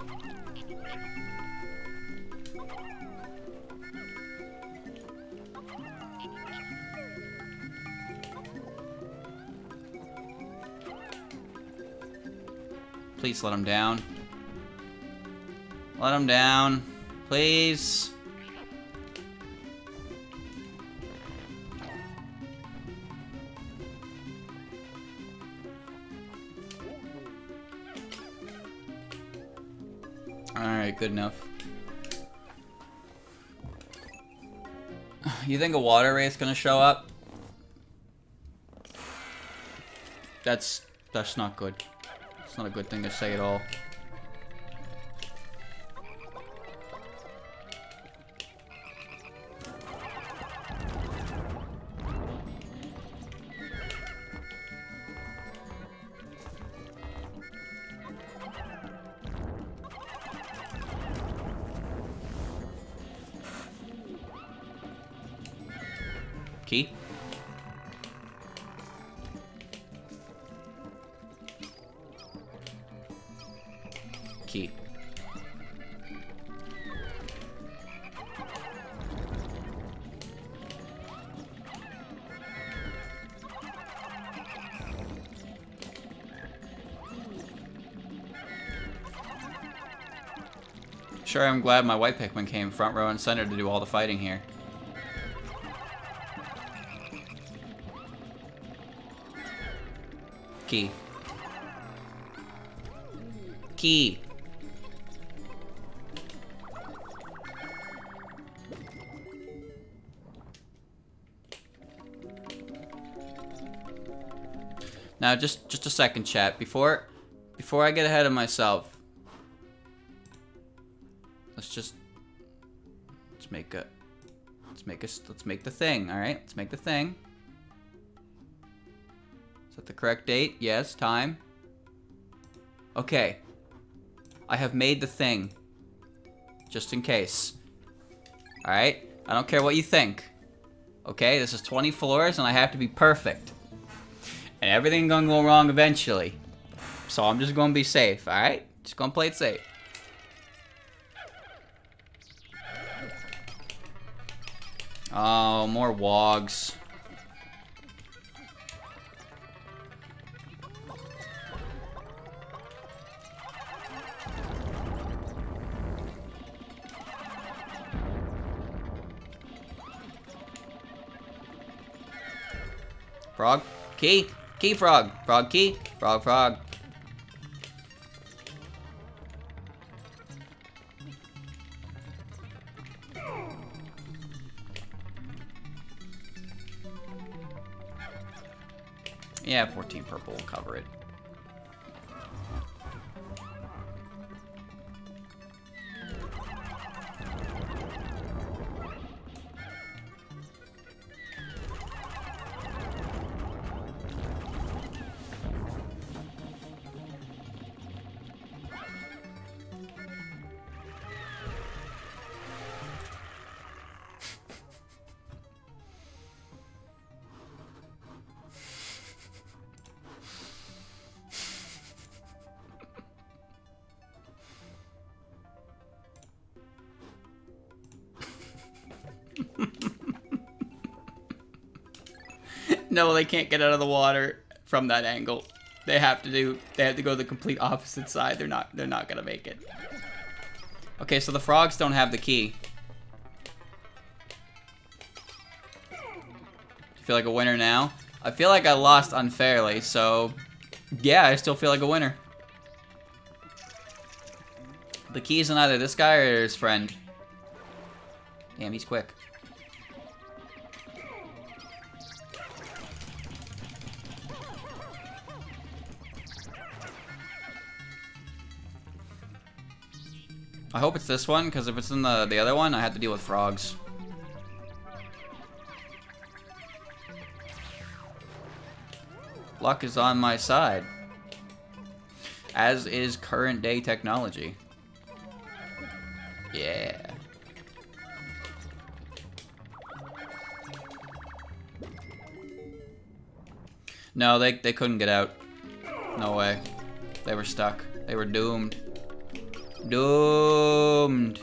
Please let him down. Let him down. Please. Alright, good enough. You think a water wraith's gonna show up? That's not good. It's not a good thing to say at all. Key? Key. Sure, I'm glad my white Pikmin came front row and center to do all the fighting here. Key. Key. Now, just a second, chat. Before I get ahead of myself, let's make the thing. All right, let's make the thing. Is that the correct date? Yes. Time. Okay. I have made the thing. Just in case. Alright? I don't care what you think. Okay? This is 20 floors and I have to be perfect. And everything's gonna go wrong eventually. So I'm just gonna be safe, alright? Just gonna play it safe. Oh, more wogs. Frog. Key. Key frog. Frog key. Frog frog. Yeah, 14 purple will cover it. No, they can't get out of the water from that angle. They have to go the complete opposite side. They're not gonna make it. Okay, so the frogs don't have the key. I feel like a winner now. I feel like I lost unfairly, so yeah, I still feel like a winner. The key's in either this guy or his friend. Damn, he's quick. I hope it's this one, because if it's in the other one, I have to deal with frogs. Luck is on my side. As is current day technology. Yeah. No, they couldn't get out. No way. They were stuck. They were doomed. Doomed.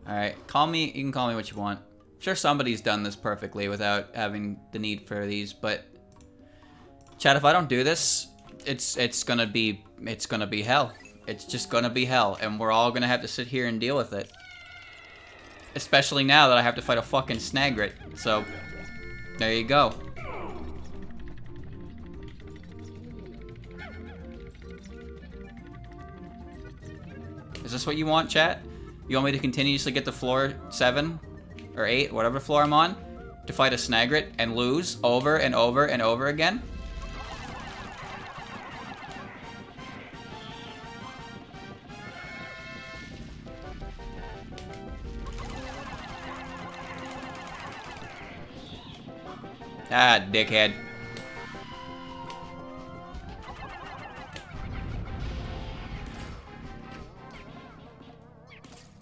Alright, call me, you can call me what you want. I'm sure somebody's done this perfectly without having the need for these, but Chad, if I don't do this, it's gonna be hell. It's just gonna be hell, and we're all gonna have to sit here and deal with it. Especially now that I have to fight a fucking snagret. So, there you go. Is this what you want, chat? You want me to continuously get to floor 7 or 8, whatever floor I'm on, to fight a snagret and lose over and over and over again? Ah, dickhead.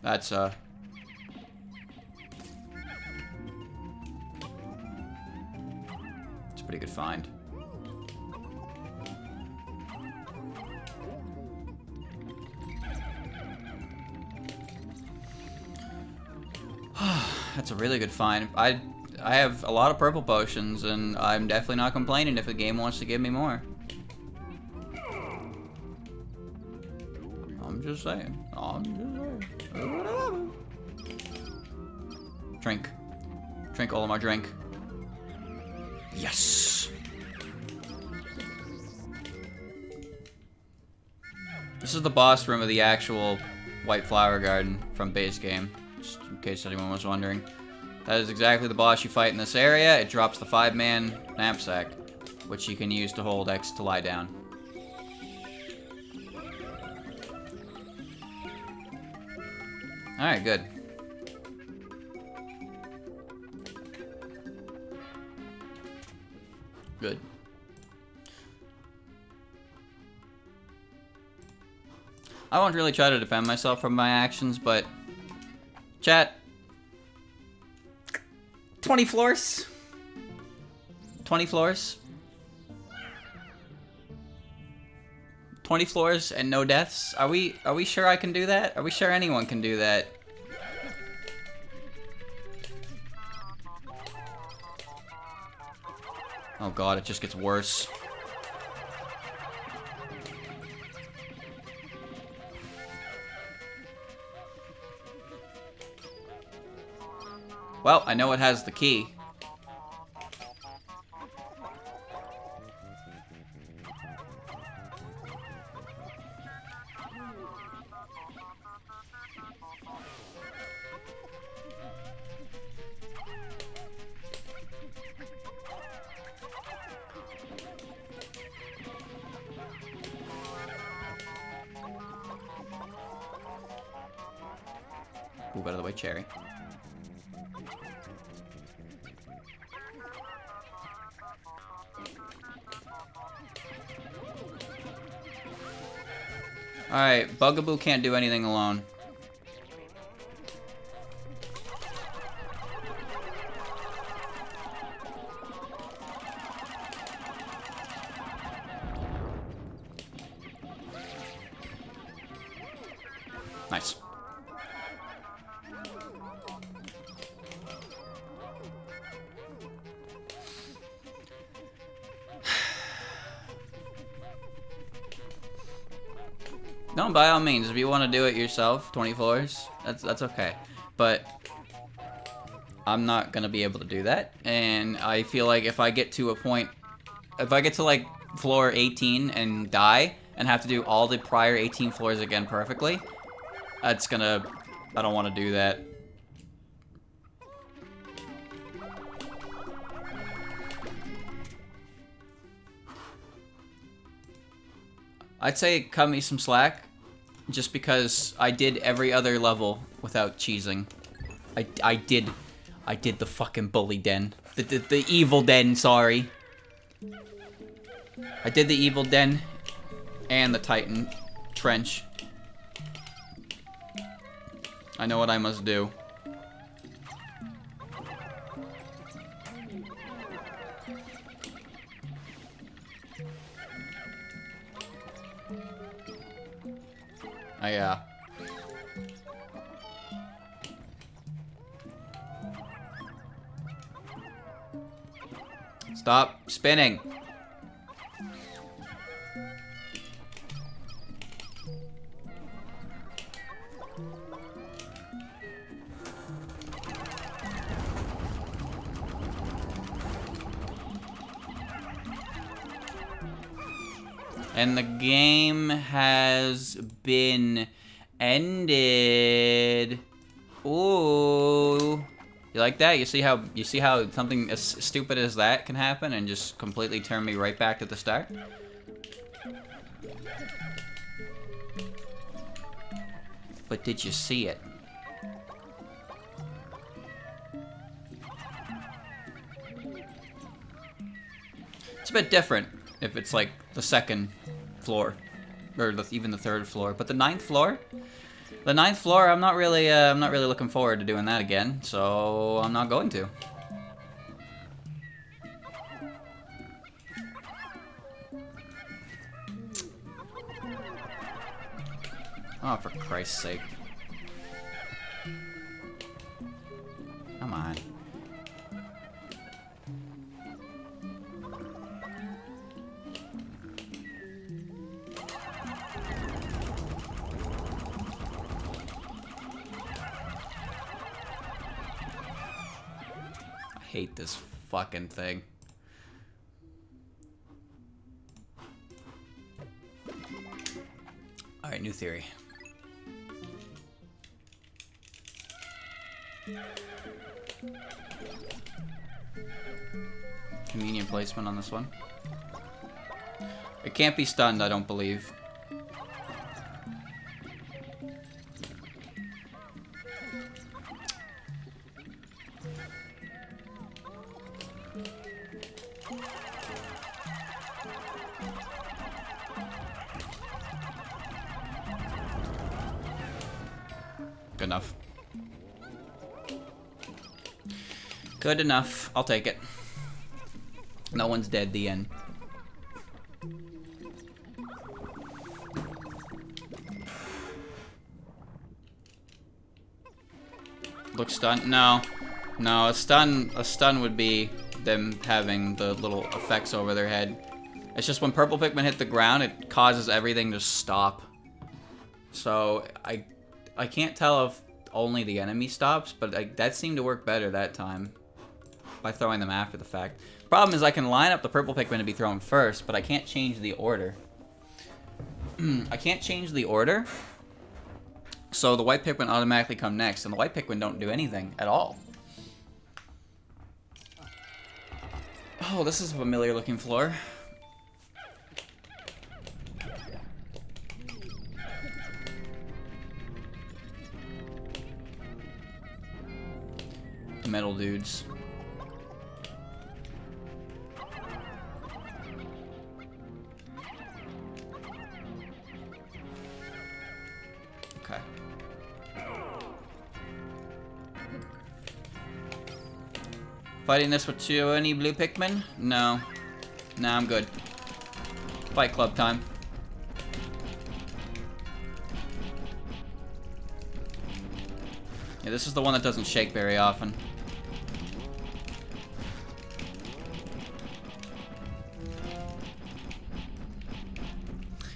That's, it's a pretty good find. That's a really good find. I have a lot of purple potions, and I'm definitely not complaining if the game wants to give me more. I'm just saying. I'm just saying. Drink. Drink all of my drink. Yes! This is the boss room of the actual White Flower Garden from base game, just in case anyone was wondering. That is exactly the boss you fight in this area. It drops the 5-man knapsack, which you can use to hold X to lie down. Alright, good. Good. I won't really try to defend myself from my actions, but chat, 20 floors? 20 floors? 20 floors and no deaths? Are we sure I can do that? Are we sure anyone can do that? Oh god, it just gets worse. Well, I know it has the key. Move out of the way, Cherry. Alright, Bugaboo can't do anything alone. Nice. No, by all means, if you want to do it yourself, 20 floors, that's okay. But I'm not gonna be able to do that, and I feel like if I get to a point, if I get to like floor 18 and die and have to do all the prior 18 floors again perfectly, that's gonna, I don't want to do that. I'd say cut me some slack, just because I did every other level without cheesing. I did the fucking bully den. The evil den, sorry. I did the evil den and the Titan trench. I know what I must do. Yeah. Stop spinning. And the game has been ended. Ooh. You like that? You see how something as stupid as that can happen and just completely turn me right back to the start? But did you see it? It's a bit different if it's like the second floor, or even the third floor. But the ninth floor, I'm not really looking forward to doing that again. So I'm not going to. Oh, for Christ's sake! Come on. I hate this fucking thing. Alright, new theory. Convenient placement on this one. It can't be stunned, I don't believe. Good enough. Good enough. I'll take it. No one's dead. The end. Look stunned? No. No, a stun would be them having the little effects over their head. It's just when purple Pikmin hit the ground, it causes everything to stop. So I can't tell if only the enemy stops, but that seemed to work better that time by throwing them after the fact. Problem is I can line up the purple Pikmin to be thrown first, but I can't change the order. I can't change the order, so the white Pikmin automatically come next, and the white Pikmin don't do anything at all. Oh, this is a familiar looking floor. Metal dudes. Okay. Fighting this with any blue Pikmin? No. Nah, I'm good. Fight Club time. Yeah, this is the one that doesn't shake very often.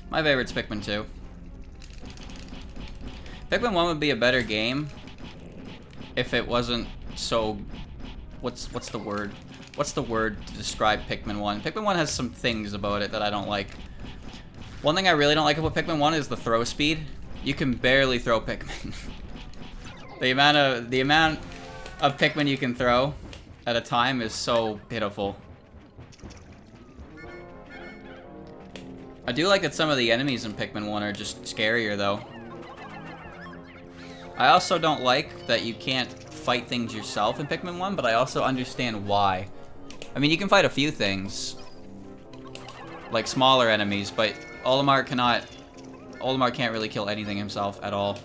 My favorite's Pikmin 2. Pikmin 1 would be a better game if it wasn't so... What's the word? What's the word to describe Pikmin 1? Pikmin 1 has some things about it that I don't like. One thing I really don't like about Pikmin 1 is the throw speed. You can barely throw Pikmin. the amount of Pikmin you can throw at a time is so pitiful. I do like that some of the enemies in Pikmin 1 are just scarier, though. I also don't like that you can't fight things yourself in Pikmin 1, but I also understand why. I mean, you can fight a few things, like smaller enemies, but Olimar can't really kill anything himself at all.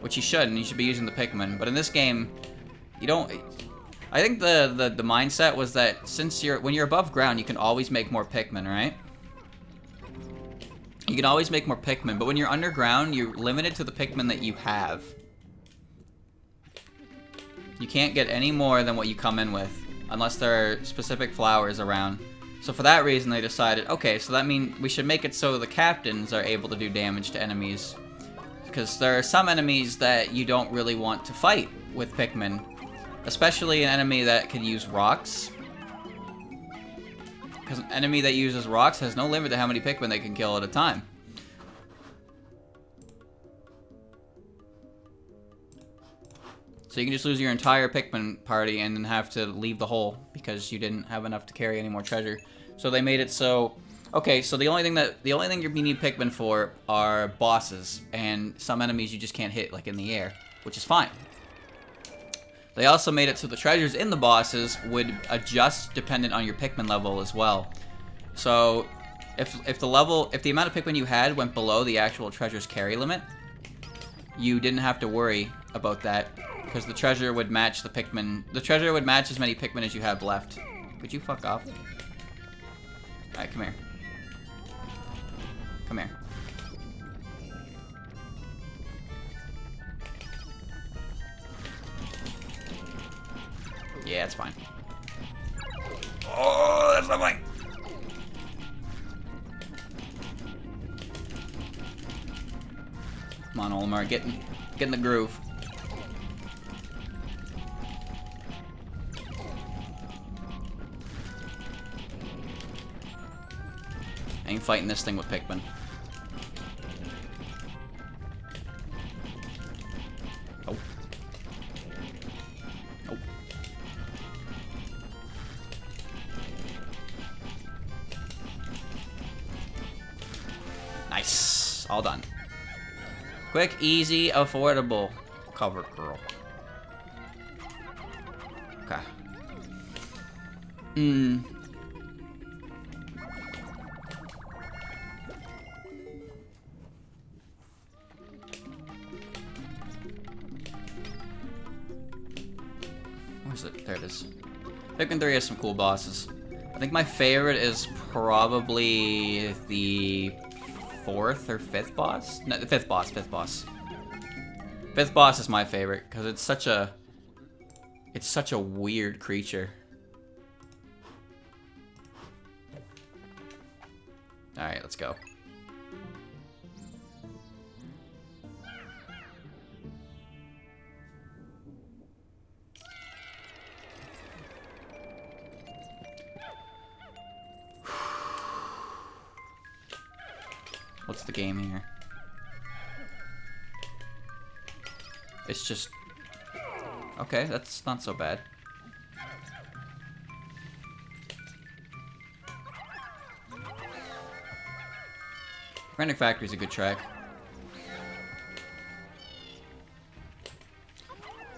Which he should, and he should be using the Pikmin. But in this game, you don't... I think the mindset was that since when you're above ground, you can always make more Pikmin, right? You can always make more Pikmin, but when you're underground, you're limited to the Pikmin that you have. You can't get any more than what you come in with, unless there are specific flowers around. So for that reason, they decided, okay, so that means we should make it so the captains are able to do damage to enemies. Because there are some enemies that you don't really want to fight with Pikmin. Especially an enemy that can use rocks. Because an enemy that uses rocks has no limit to how many Pikmin they can kill at a time. So you can just lose your entire Pikmin party and then have to leave the hole because you didn't have enough to carry any more treasure. So they made it so... Okay, so the only thing you need Pikmin for are bosses and some enemies you just can't hit, like in the air, which is fine. They also made it so the treasures in the bosses would adjust dependent on your Pikmin level as well. So if the amount of Pikmin you had went below the actual treasure's carry limit, you didn't have to worry about that because the treasure would match the Pikmin. The treasure would match as many Pikmin as you have left. Could you fuck off? Alright, come here. Come here. Yeah, it's fine. Oh, that's not fine. Come on, Olimar, get in the groove. I ain't fighting this thing with Pikmin. Oh. Oh. Nice. All done. Quick, easy, affordable. Cover girl. Okay. Where's it? There it is. Pikmin 3 has some cool bosses. I think my favorite is probably the 4th or 5th boss? No, the 5th boss, 5th boss. 5th boss is my favorite, because it's such a weird creature. Alright, let's go. What's the game here? It's just... Okay, that's not so bad. Rendic Factory's a good track.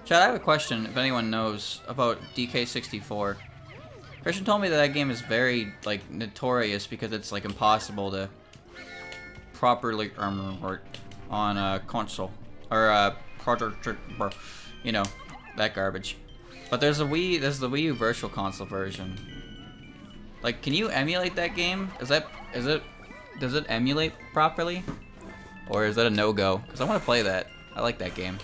Chad, I have a question, if anyone knows, about DK64. Christian told me that game is very, like, notorious because it's, like, impossible to properly on a console or project, you know, that garbage. But there's the Wii U Virtual Console version. Like, can you emulate that game? Does it emulate properly, or is that a no-go? Because I want to play that. I like that game,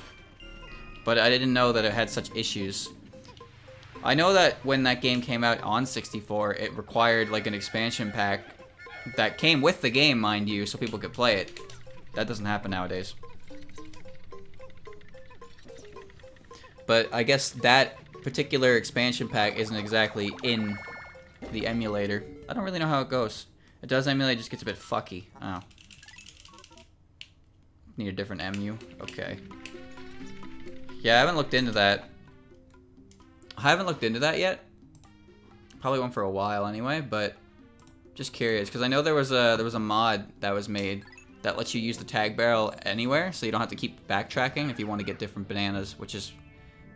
but I didn't know that it had such issues. I know that when that game came out on 64, it required like an expansion pack that came with the game, mind you, so people could play it. That doesn't happen nowadays. But I guess that particular expansion pack isn't exactly in the emulator. I don't really know how it goes. It does emulate, it just gets a bit fucky. Oh. Need a different emu? Okay. Yeah, I haven't looked into that. I haven't looked into that yet. Probably won't for a while anyway, but just curious because I know there was a mod that was made that lets you use the tag barrel anywhere, so you don't have to keep backtracking if you want to get different bananas, which is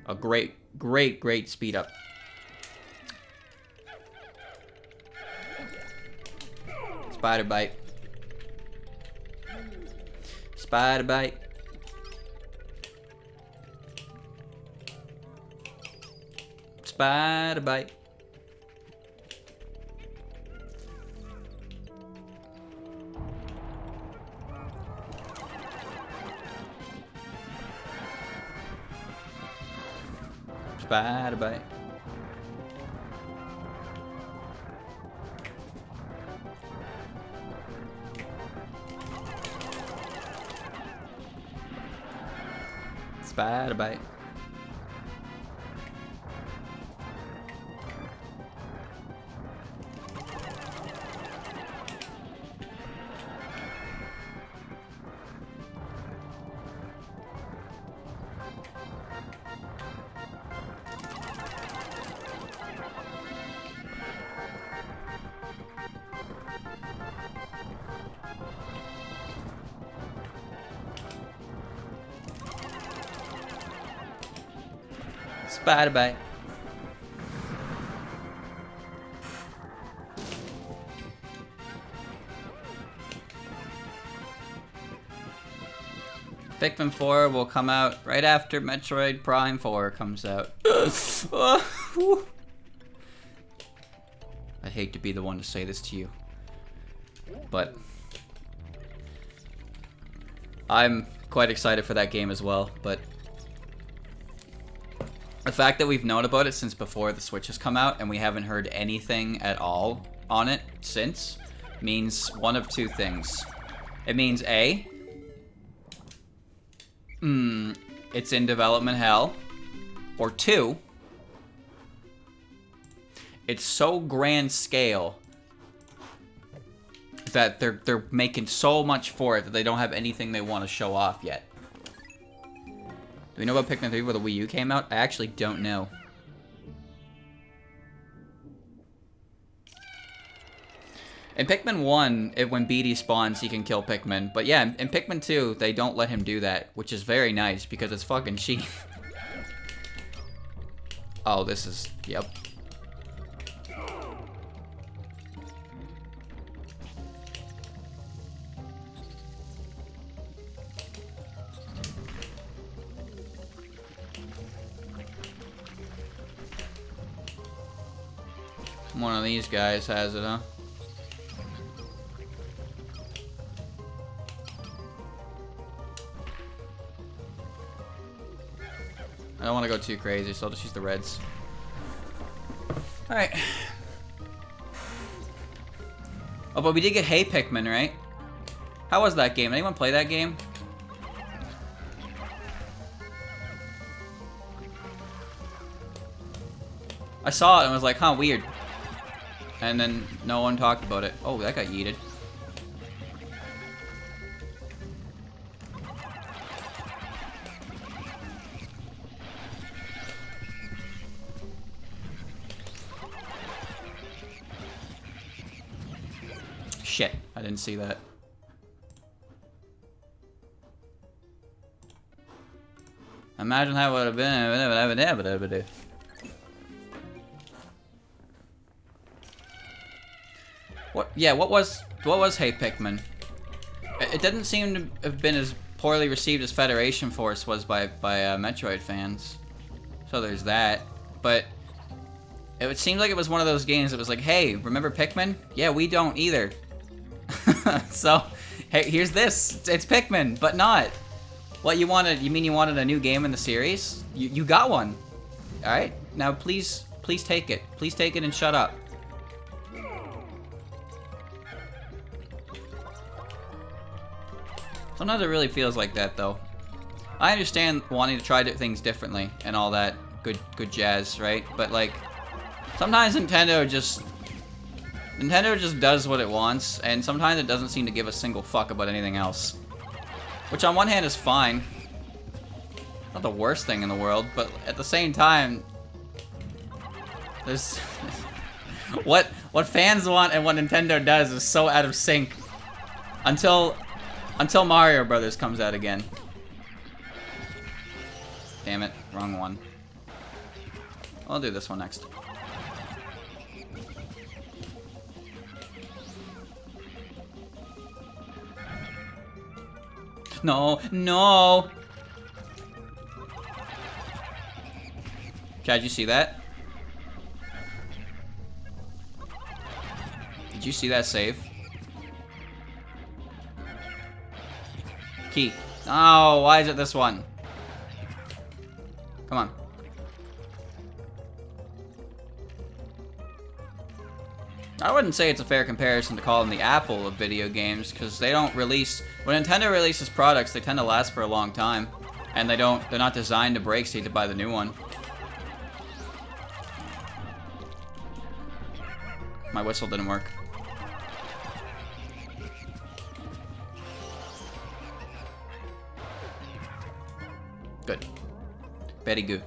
a great speed up. Spider bite. Spider bite. Spider bite. Spider bite. Spider bite. Spider bite. Pikmin 4 will come out right after Metroid Prime 4 comes out. I hate to be the one to say this to you, but I'm quite excited for that game as well, but the fact that we've known about it since before the Switch has come out and we haven't heard anything at all on it since means one of two things. It means A, it's in development hell, or two, it's so grand scale that they're making so much for it that they don't have anything they want to show off yet. Do we know about Pikmin 3 where the Wii U came out? I actually don't know. In Pikmin 1, when BD spawns, he can kill Pikmin. But yeah, in Pikmin 2, they don't let him do that, which is very nice because it's fucking cheap. Oh, this is... Yep. One of these guys has it, huh? I don't want to go too crazy, so I'll just use the reds. Alright. Oh, but we did get Hey Pikmin, right? How was that game? Anyone play that game? I saw it and was like, huh, weird. And then no one talked about it. Oh, that got yeeted. Shit, I didn't see that. Imagine how it would have been. What? Yeah, what was Hey Pikmin? It didn't seem to have been as poorly received as Federation Force was by Metroid fans. So there's that. But it seemed like it was one of those games that was like, hey, remember Pikmin? Yeah, we don't either. So, hey, here's this. It's Pikmin, but not. What you wanted? You mean you wanted a new game in the series? You got one. All right. Now please take it. Please take it and shut up. Sometimes it really feels like that, though. I understand wanting to try things differently and all that good jazz, right? But like, sometimes Nintendo just does what it wants, and sometimes it doesn't seem to give a single fuck about anything else. Which on one hand is fine. Not the worst thing in the world, but at the same time, there's what fans want and what Nintendo does is so out of sync. Until Mario Brothers comes out again. Damn it, wrong one. I'll do this one next. No, no! Chad, did you see that? Did you see that save? Key. Oh, why is it this one? Come on. I wouldn't say it's a fair comparison to call them the Apple of video games, because they don't release... When Nintendo releases products, they tend to last for a long time. And they're not designed to break, so you have to buy the new one. My whistle didn't work. Good. Very good.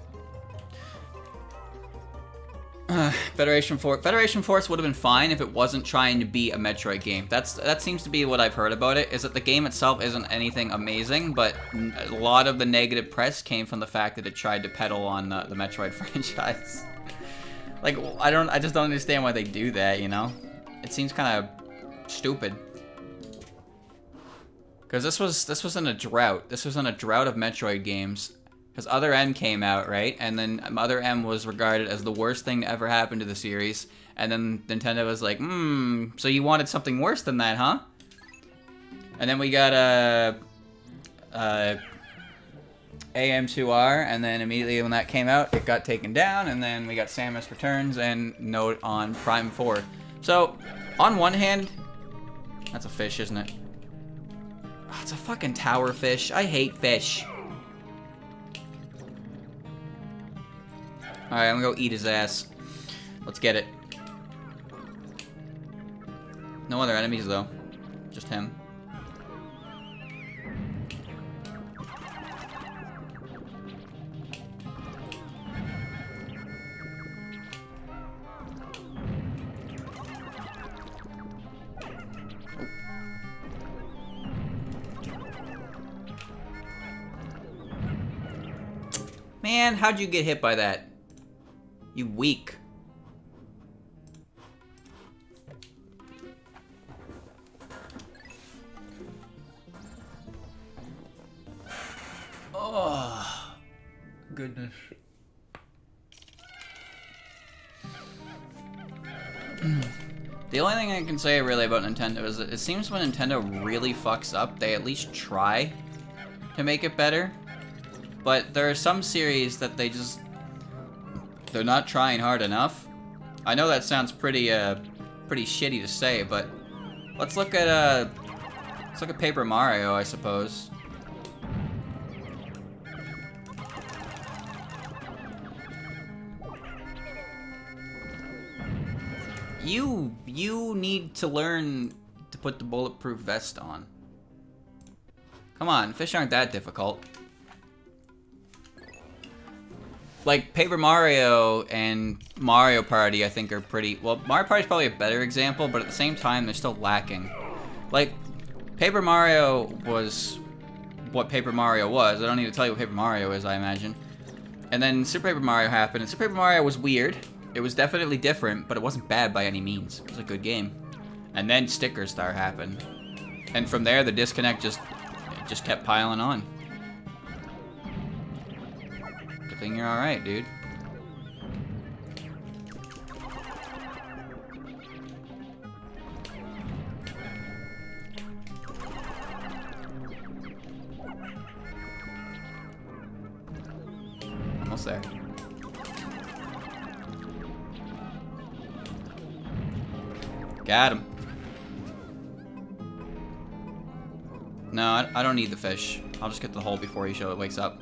Federation Force would have been fine if it wasn't trying to be a Metroid game. That seems to be what I've heard about it, is that the game itself isn't anything amazing, but a lot of the negative press came from the fact that it tried to peddle on the Metroid franchise. Like, I just don't understand why they do that, you know? It seems kind of stupid. Because this was in a drought. This was in a drought of Metroid games. Because Other M came out, right? And then Other M was regarded as the worst thing to ever happen to the series. And then Nintendo was like, so you wanted something worse than that, huh? And then we got AM2R, and then immediately when that came out, it got taken down, and then we got Samus Returns and Note on Prime 4. So, on one hand, that's a fish, isn't it? Oh, it's a fucking tower fish. I hate fish. Alright, I'm gonna go eat his ass. Let's get it. No other enemies, though. Just him. Man, how'd you get hit by that? You weak. Oh, goodness. The only thing I can say really about Nintendo is that it seems when Nintendo really fucks up, they at least try to make it better. But there are some series that they're not trying hard enough. I know that sounds pretty shitty to say, but let's look at Paper Mario, I suppose. You need to learn to put the bulletproof vest on. Come on, fish aren't that difficult. Like, Paper Mario and Mario Party, I think, are pretty... Well, Mario Party's probably a better example, but at the same time, they're still lacking. Like, Paper Mario was what Paper Mario was. I don't need to tell you what Paper Mario is, I imagine. And then Super Paper Mario happened, and Super Paper Mario was weird. It was definitely different, but it wasn't bad by any means. It was a good game. And then Sticker Star happened. And from there, the disconnect just kept piling on. Good thing you're alright, dude. Almost there. Got him. No, I don't need the fish. I'll just get the hole before he wakes up.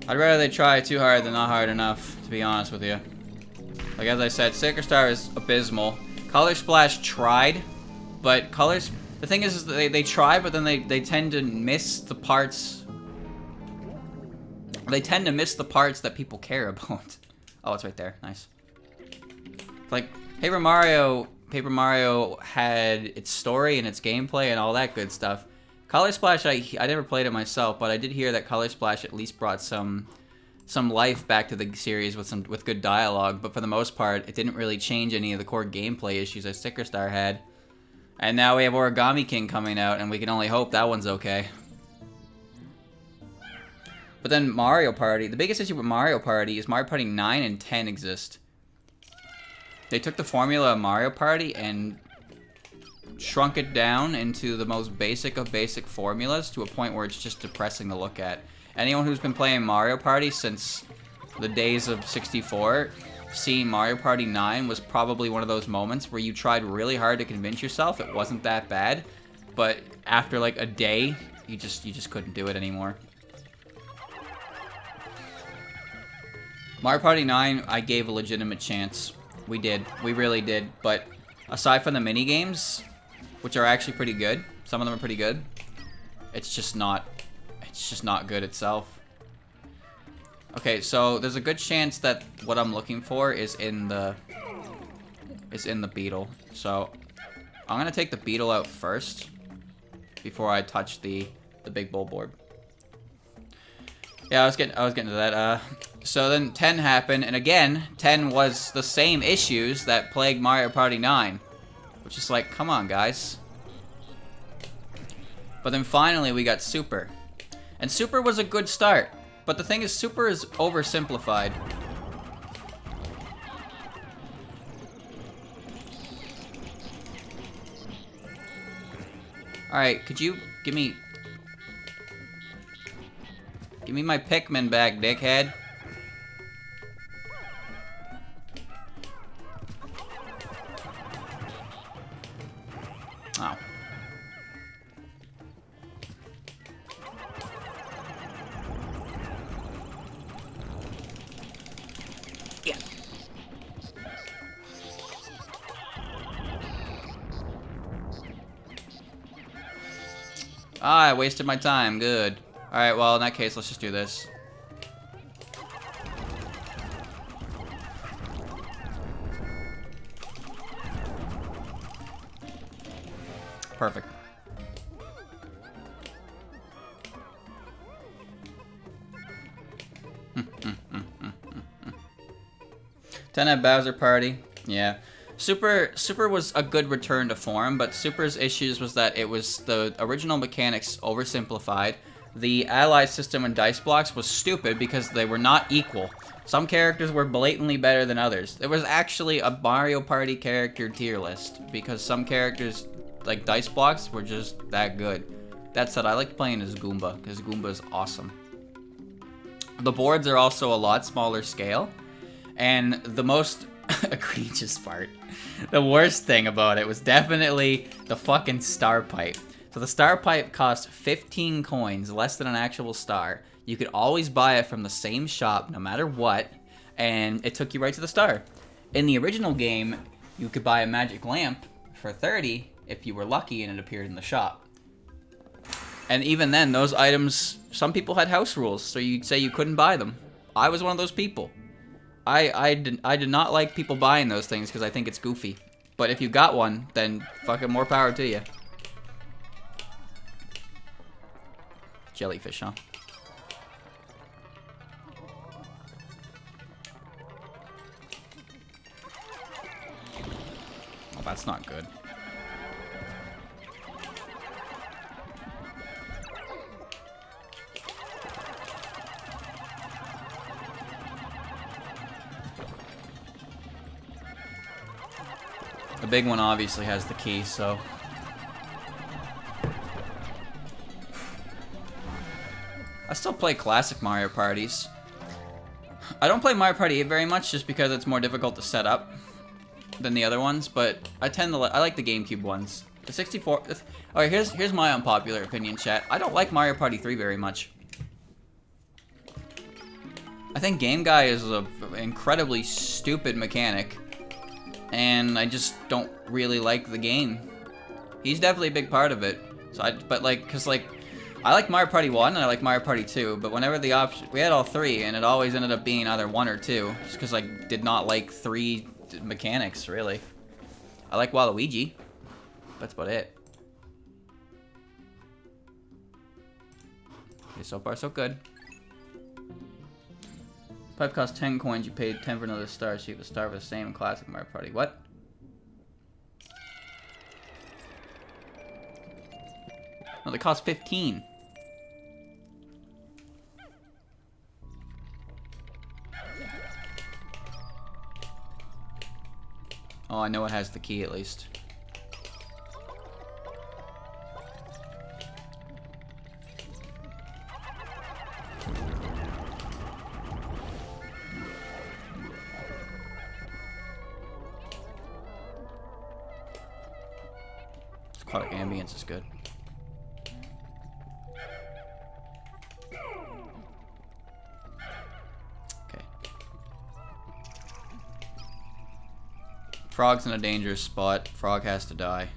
I'd rather they try too hard than not hard enough, to be honest with you. Like, as I said, Sticker Star is abysmal. Color Splash tried, but the thing is they try, but then they tend to miss the parts. They tend to miss the parts that people care about. Oh, it's right there. Nice. Like, Paper Mario had its story and its gameplay and all that good stuff. Color Splash, I never played it myself, but I did hear that Color Splash at least brought some life back to the series with good dialogue, but for the most part, it didn't really change any of the core gameplay issues that Sticker Star had. And now we have Origami King coming out, and we can only hope that one's okay. But then Mario Party, the biggest issue with Mario Party is Mario Party 9 and 10 exist. They took the formula of Mario Party and shrunk it down into the most basic of basic formulas to a point where it's just depressing to look at. Anyone who's been playing Mario Party since the days of 64, seeing Mario Party 9 was probably one of those moments where you tried really hard to convince yourself it wasn't that bad, but after like a day, you just couldn't do it anymore. Mario Party 9, I gave a legitimate chance. We did. We really did. But aside from the mini games, which are actually pretty good, some of them are pretty good, it's just not good itself. Okay, so there's a good chance that what I'm looking for is in the beetle. So I'm gonna take the beetle out first before I touch the big bull board. Yeah, I was getting to that. So then 10 happened, and again, 10 was the same issues that plagued Mario Party 9. Which is like, come on, guys. But then finally we got Super. And Super was a good start. But the thing is, Super is oversimplified. Alright, could you give me my Pikmin back, dickhead? Oh. Yeah. Ah, I wasted my time. Good. Alright, well, in that case, let's just do this. Perfect. Ten at Bowser Party. Yeah. Super was a good return to form, but Super's issues was that it was the original mechanics oversimplified. The ally system and dice blocks was stupid because they were not equal. Some characters were blatantly better than others. There was actually a Mario Party character tier list because some characters, like dice blocks, were just that good. That said, I like playing as Goomba because Goomba is awesome. The boards are also a lot smaller scale, and the most egregious part, the worst thing about it was definitely the fucking star pipe. So the star pipe cost 15 coins, less than an actual star. You could always buy it from the same shop, no matter what, and it took you right to the star. In the original game, you could buy a magic lamp for 30 if you were lucky and it appeared in the shop. And even then, those items, some people had house rules, so you'd say you couldn't buy them. I was one of those people. I did not like people buying those things because I think it's goofy. But if you got one, then fucking more power to you. Jellyfish, huh? Oh, that's not good. The big one obviously has the key, so... I still play classic Mario Parties. I don't play Mario Party 8 very much just because it's more difficult to set up. than the other ones, but I I like the GameCube ones. The 64. Alright, here's my unpopular opinion, chat. I don't like Mario Party 3 very much. I think Game Guy is an incredibly stupid mechanic, and I just don't really like the game. He's definitely a big part of it. So I like Mario Party 1 and I like Mario Party 2, but whenever the option, we had all three, and it always ended up being either 1 or 2, just because I did not like 3 mechanics, really. I like Waluigi. That's about it. Okay, so far so good. Pipe cost 10 coins, you paid 10 for another star, so you have the star for the same in Classic Mario Party. What? No, they cost 15. Oh, I know it has the key at least. Aquatic ambience is good. Okay. Frog's in a dangerous spot. Frog has to die.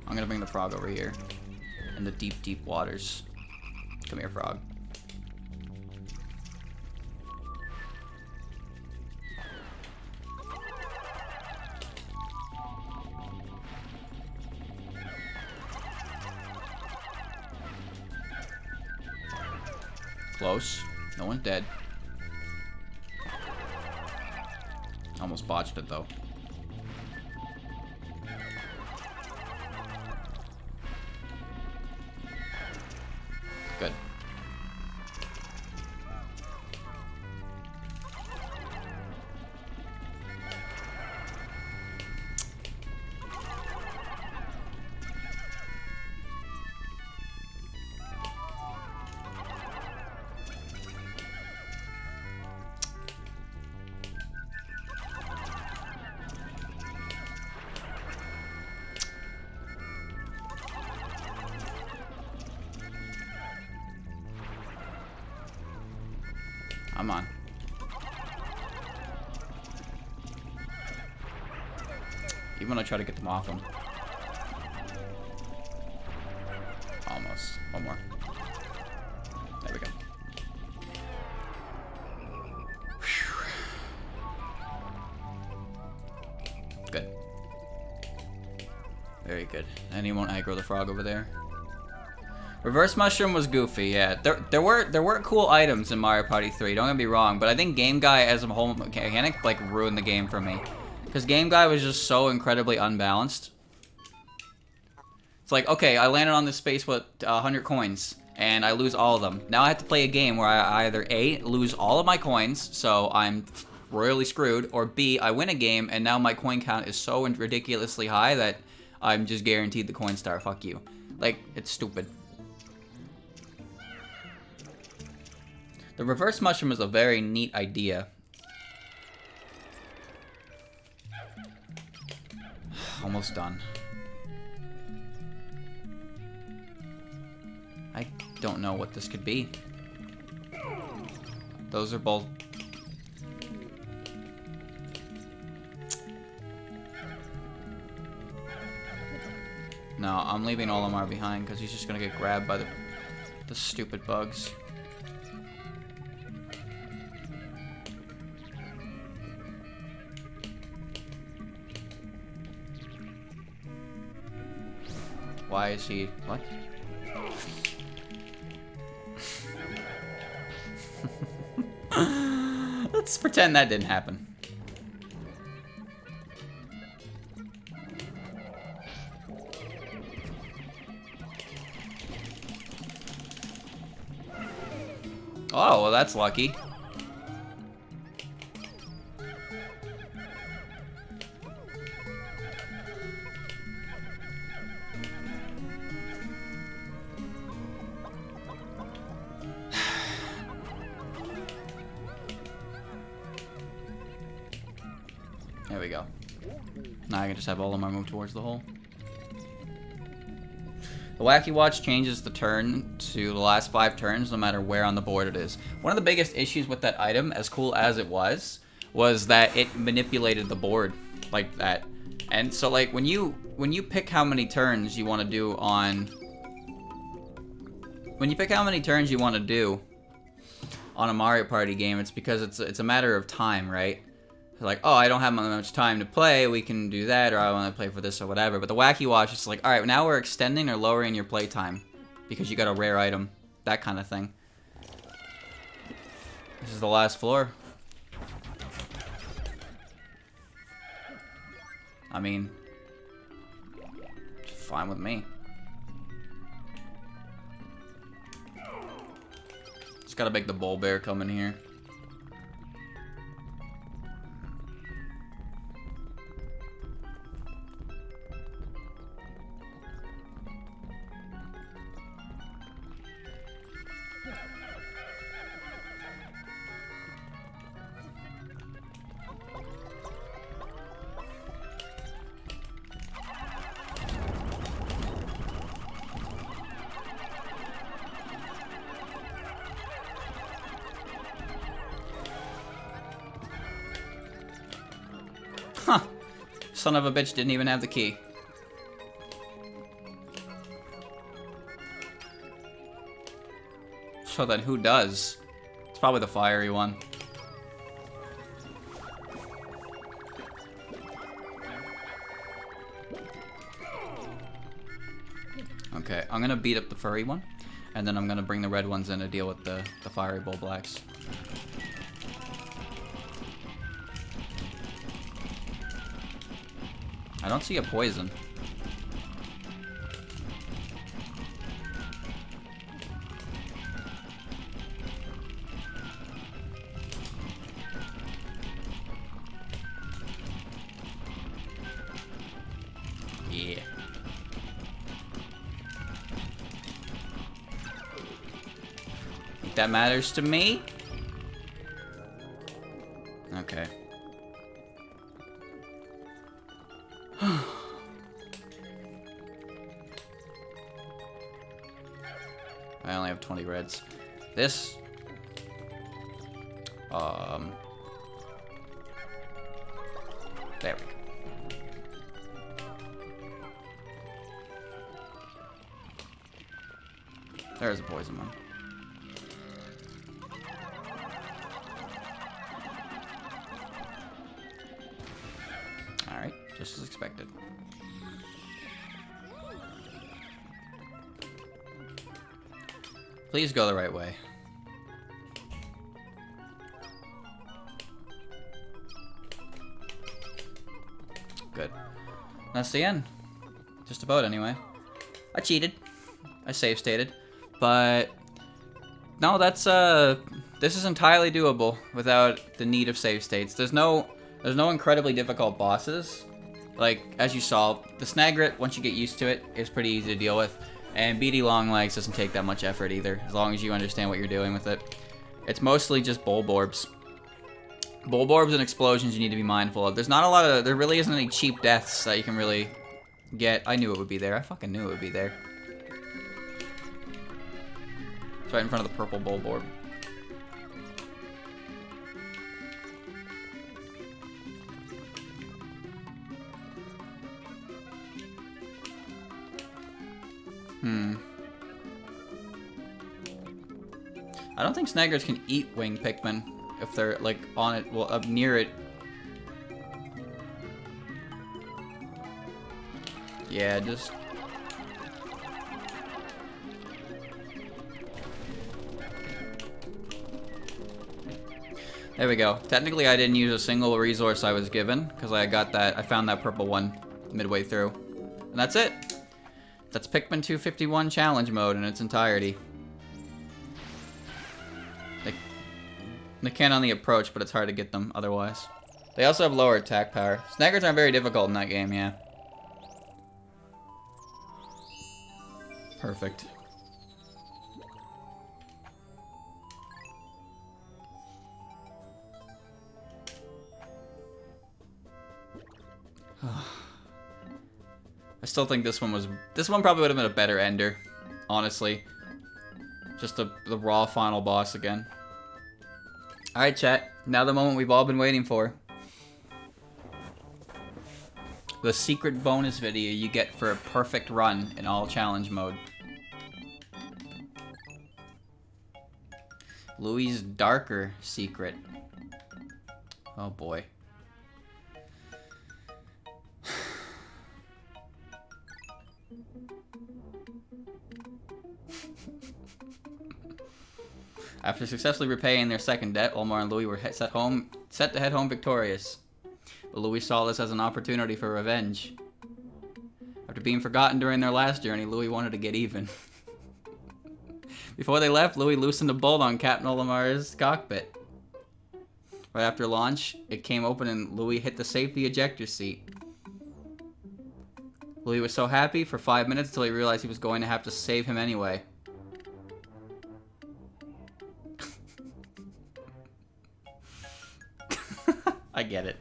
I'm gonna bring the frog over here. In the deep, deep waters. Come here, frog. Close. No one's dead. Almost botched it though. Good. I'm on. Even when I try to get them off him. Almost. One more. There we go. Whew. Good. Very good. And he won't aggro the frog over there. Reverse Mushroom was goofy, yeah. There were cool items in Mario Party 3, don't get me wrong, but I think Game Guy as a whole mechanic, like, ruined the game for me. Because Game Guy was just so incredibly unbalanced. It's like, okay, I landed on this space with 100 coins, and I lose all of them. Now I have to play a game where I either A, lose all of my coins, so I'm royally screwed, or B, I win a game, and now my coin count is so ridiculously high that I'm just guaranteed the coin star, fuck you. Like, it's stupid. The reverse mushroom is a very neat idea. Almost done. I don't know what this could be. Those are both... No, I'm leaving Olimar behind because he's just gonna get grabbed by the stupid bugs. Why is he... What? Let's pretend that didn't happen. Oh, well that's lucky. we go. Now I can just have Olimar move towards the hole. The Wacky Watch changes the turn to the last 5 turns, no matter where on the board it is. One of the biggest issues with that item, as cool as it was that it manipulated the board like that. And so, like, when you pick how many turns you want to do on... When you pick how many turns you want to do on a Mario Party game, it's because it's a matter of time, right? Like, oh, I don't have much time to play, we can do that, or I want to play for this or whatever. But the Wacky Watch is like, alright, now we're extending or lowering your play time because you got a rare item. That kind of thing. This is the last floor. I mean, fine with me. Just gotta make the bull bear come in here. Huh. Son of a bitch didn't even have the key. So then who does? It's probably the fiery one. Okay, I'm gonna beat up the furry one, and then I'm gonna bring the red ones in to deal with the fiery Bulblax. I don't see a poison. Yeah. Think that matters to me? Okay. I only have 20 reds. This... There we go. There's a poison one. Alright, just as expected. Please go the right way. Good. That's the end. Just about, anyway. I cheated. I save stated. But... no, that's, this is entirely doable without the need of save states. There's no incredibly difficult bosses. Like, as you saw, the Snagret, once you get used to it, is pretty easy to deal with. And BD Longlegs doesn't take that much effort either, as long as you understand what you're doing with it. It's mostly just Bulborbs. Bulborbs and explosions you need to be mindful of. There's not a lot of... there really isn't any cheap deaths that you can really get. I knew it would be there. I fucking knew it would be there. It's right in front of the purple Bulborb. I don't think Snaggers can eat winged Pikmin if they're, like, on it, well, up near it. Yeah, just... there we go. Technically, I didn't use a single resource I was given, because I found that purple one midway through. And that's it. That's Pikmin 251 challenge mode in its entirety. They can on the approach, but it's hard to get them otherwise. They also have lower attack power. Snaggers aren't very difficult in that game, yeah. Perfect. I still think this one probably would have been a better ender, honestly. Just the raw final boss again. Alright, chat. Now the moment we've all been waiting for. The secret bonus video you get for a perfect run in all challenge mode. Louis' darker secret. Oh boy. After successfully repaying their second debt, Olimar and Louis were set to head home victorious. But Louis saw this as an opportunity for revenge. After being forgotten during their last journey, Louis wanted to get even. Before they left, Louis loosened a bolt on Captain Olimar's cockpit. Right after launch, it came open and Louis hit the safety ejector seat. Louis was so happy for 5 minutes until he realized he was going to have to save him anyway. I get it.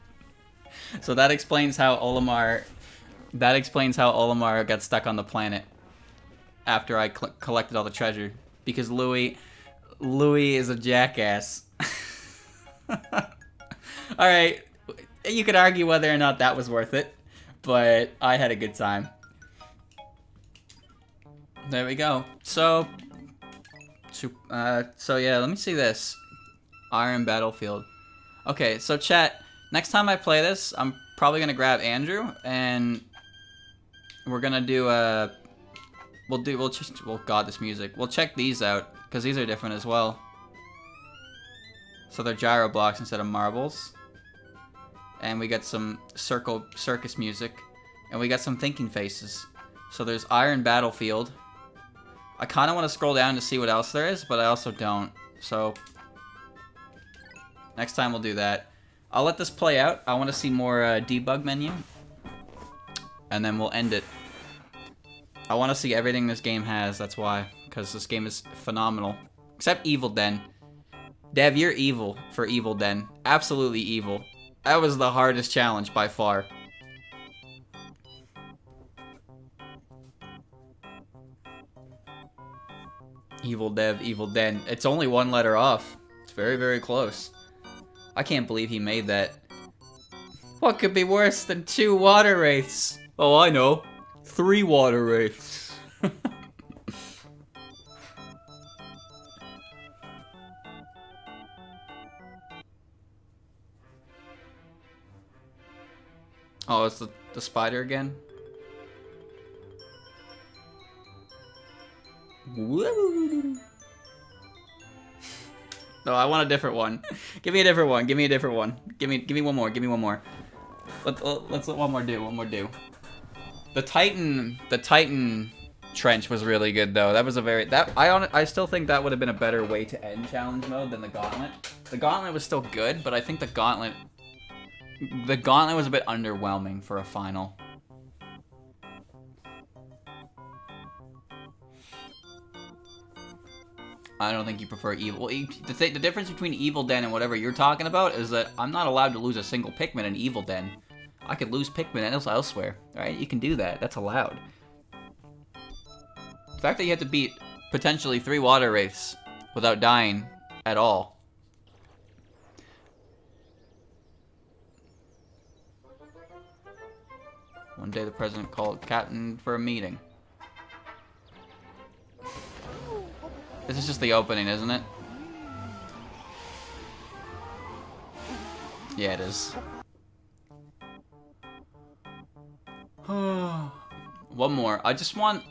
So that explains how Olimar got stuck on the planet after I collected all the treasure, because Louis is a jackass. All right, you could argue whether or not that was worth it, but I had a good time. There we go. So yeah, let me see this. Iron Battlefield. Okay, so chat, next time I play this, I'm probably gonna grab Andrew and we're gonna do God, this music. We'll check these out because these are different as well. So they're gyro blocks instead of marbles. And we got some circus music, and we got some thinking faces. So there's Iron Battlefield. I kind of want to scroll down to see what else there is, but I also don't. So next time we'll do that. I'll let this play out. I want to see more debug menu, and then we'll end it. I want to see everything this game has. That's why, because this game is phenomenal. Except Evil Den. Dev, you're evil for Evil Den. Absolutely evil. That was the hardest challenge by far. Evil Dev, Evil Den. It's only one letter off. It's very, very close. I can't believe he made that. What could be worse than 2 water wraiths? Oh, I know. 3 water wraiths. Oh, it's the spider again? Woo! No, I want a different one. Give me a different one. Give me a different one. Give me one more. Give me one more. Let's let one more do. One more do. The Titan trench was really good though. That was a very I still think that would have been a better way to end challenge mode than the gauntlet. The gauntlet was still good, but I think the gauntlet was a bit underwhelming for a final. I don't think you prefer evil. The difference between Evil Den and whatever you're talking about is that I'm not allowed to lose a single Pikmin in Evil Den. I could lose Pikmin elsewhere, right? You can do that. That's allowed. The fact that you have to beat potentially 3 water wraiths without dying at all. One day the president called Captain for a meeting. This is just the opening, isn't it? Yeah, it is. One more. I just want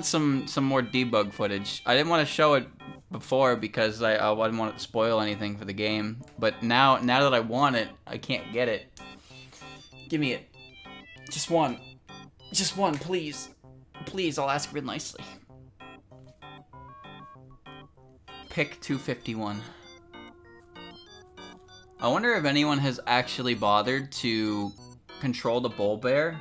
some more debug footage. I didn't want to show it before because I didn't want it to spoil anything for the game. But now that I want it, I can't get it. Give me it. Just one. Just one, please. Please, I'll ask real nicely. Pick 251. I wonder if anyone has actually bothered to control the Bulbear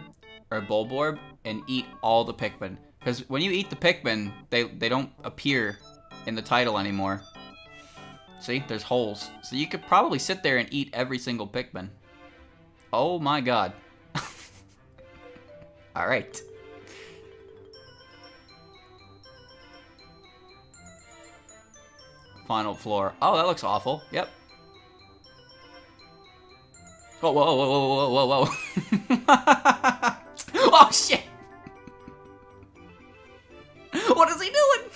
or Bulborb and eat all the Pikmin. Because when you eat the Pikmin, they don't appear in the title anymore. See, there's holes. So you could probably sit there and eat every single Pikmin. Oh my god. All right. Final floor. Oh, that looks awful. Yep. Whoa, whoa, whoa, whoa, whoa, whoa, whoa. Oh, shit. What is he doing?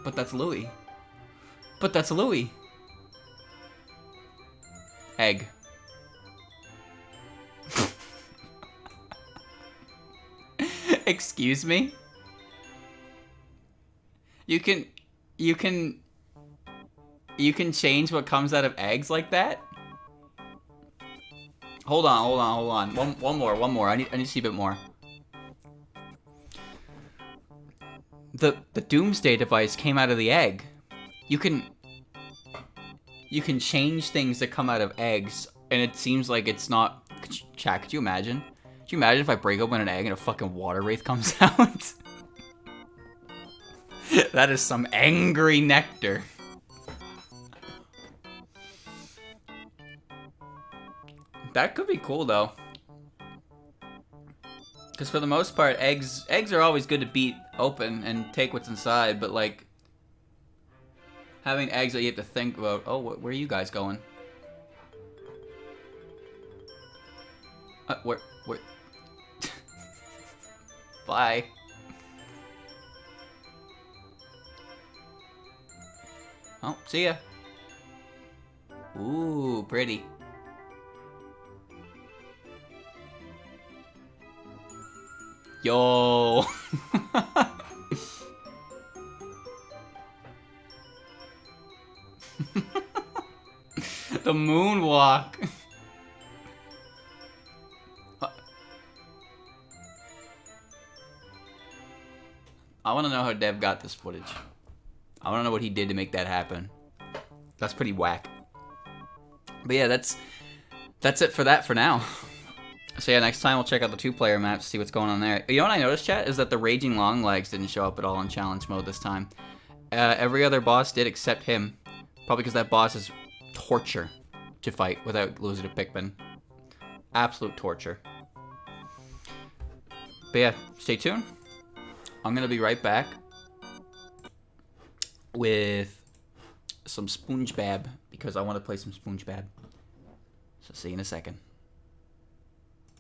But that's Louis. But that's Louis. Egg. Excuse me? You can change what comes out of eggs like that? Hold on. One more. I need to see a bit more. The Doomsday device came out of the egg. You can change things that come out of eggs, and it seems like it's not. Chat, could you imagine? Could you imagine if I break open an egg and a fucking water wraith comes out? That is some angry nectar. That could be cool though. Because for the most part, eggs are always good to beat open and take what's inside, but like having eggs that you have to think about. Oh, where are you guys going? Where? Bye. Oh, see ya. Ooh, pretty. Yo. The moonwalk. I want to know how Dev got this footage. I want to know what he did to make that happen. That's pretty whack. But yeah, that's it for that for now. So yeah, next time we'll check out the 2-player maps, see what's going on there. You know what I noticed, chat, is that the Raging Longlegs didn't show up at all in challenge mode this time. Every other boss did except him. Probably because that boss is torture to fight without losing to Pikmin. Absolute torture. But yeah, stay tuned. I'm going to be right back with some SpongeBob because I want to play some SpongeBob. So see you in a second.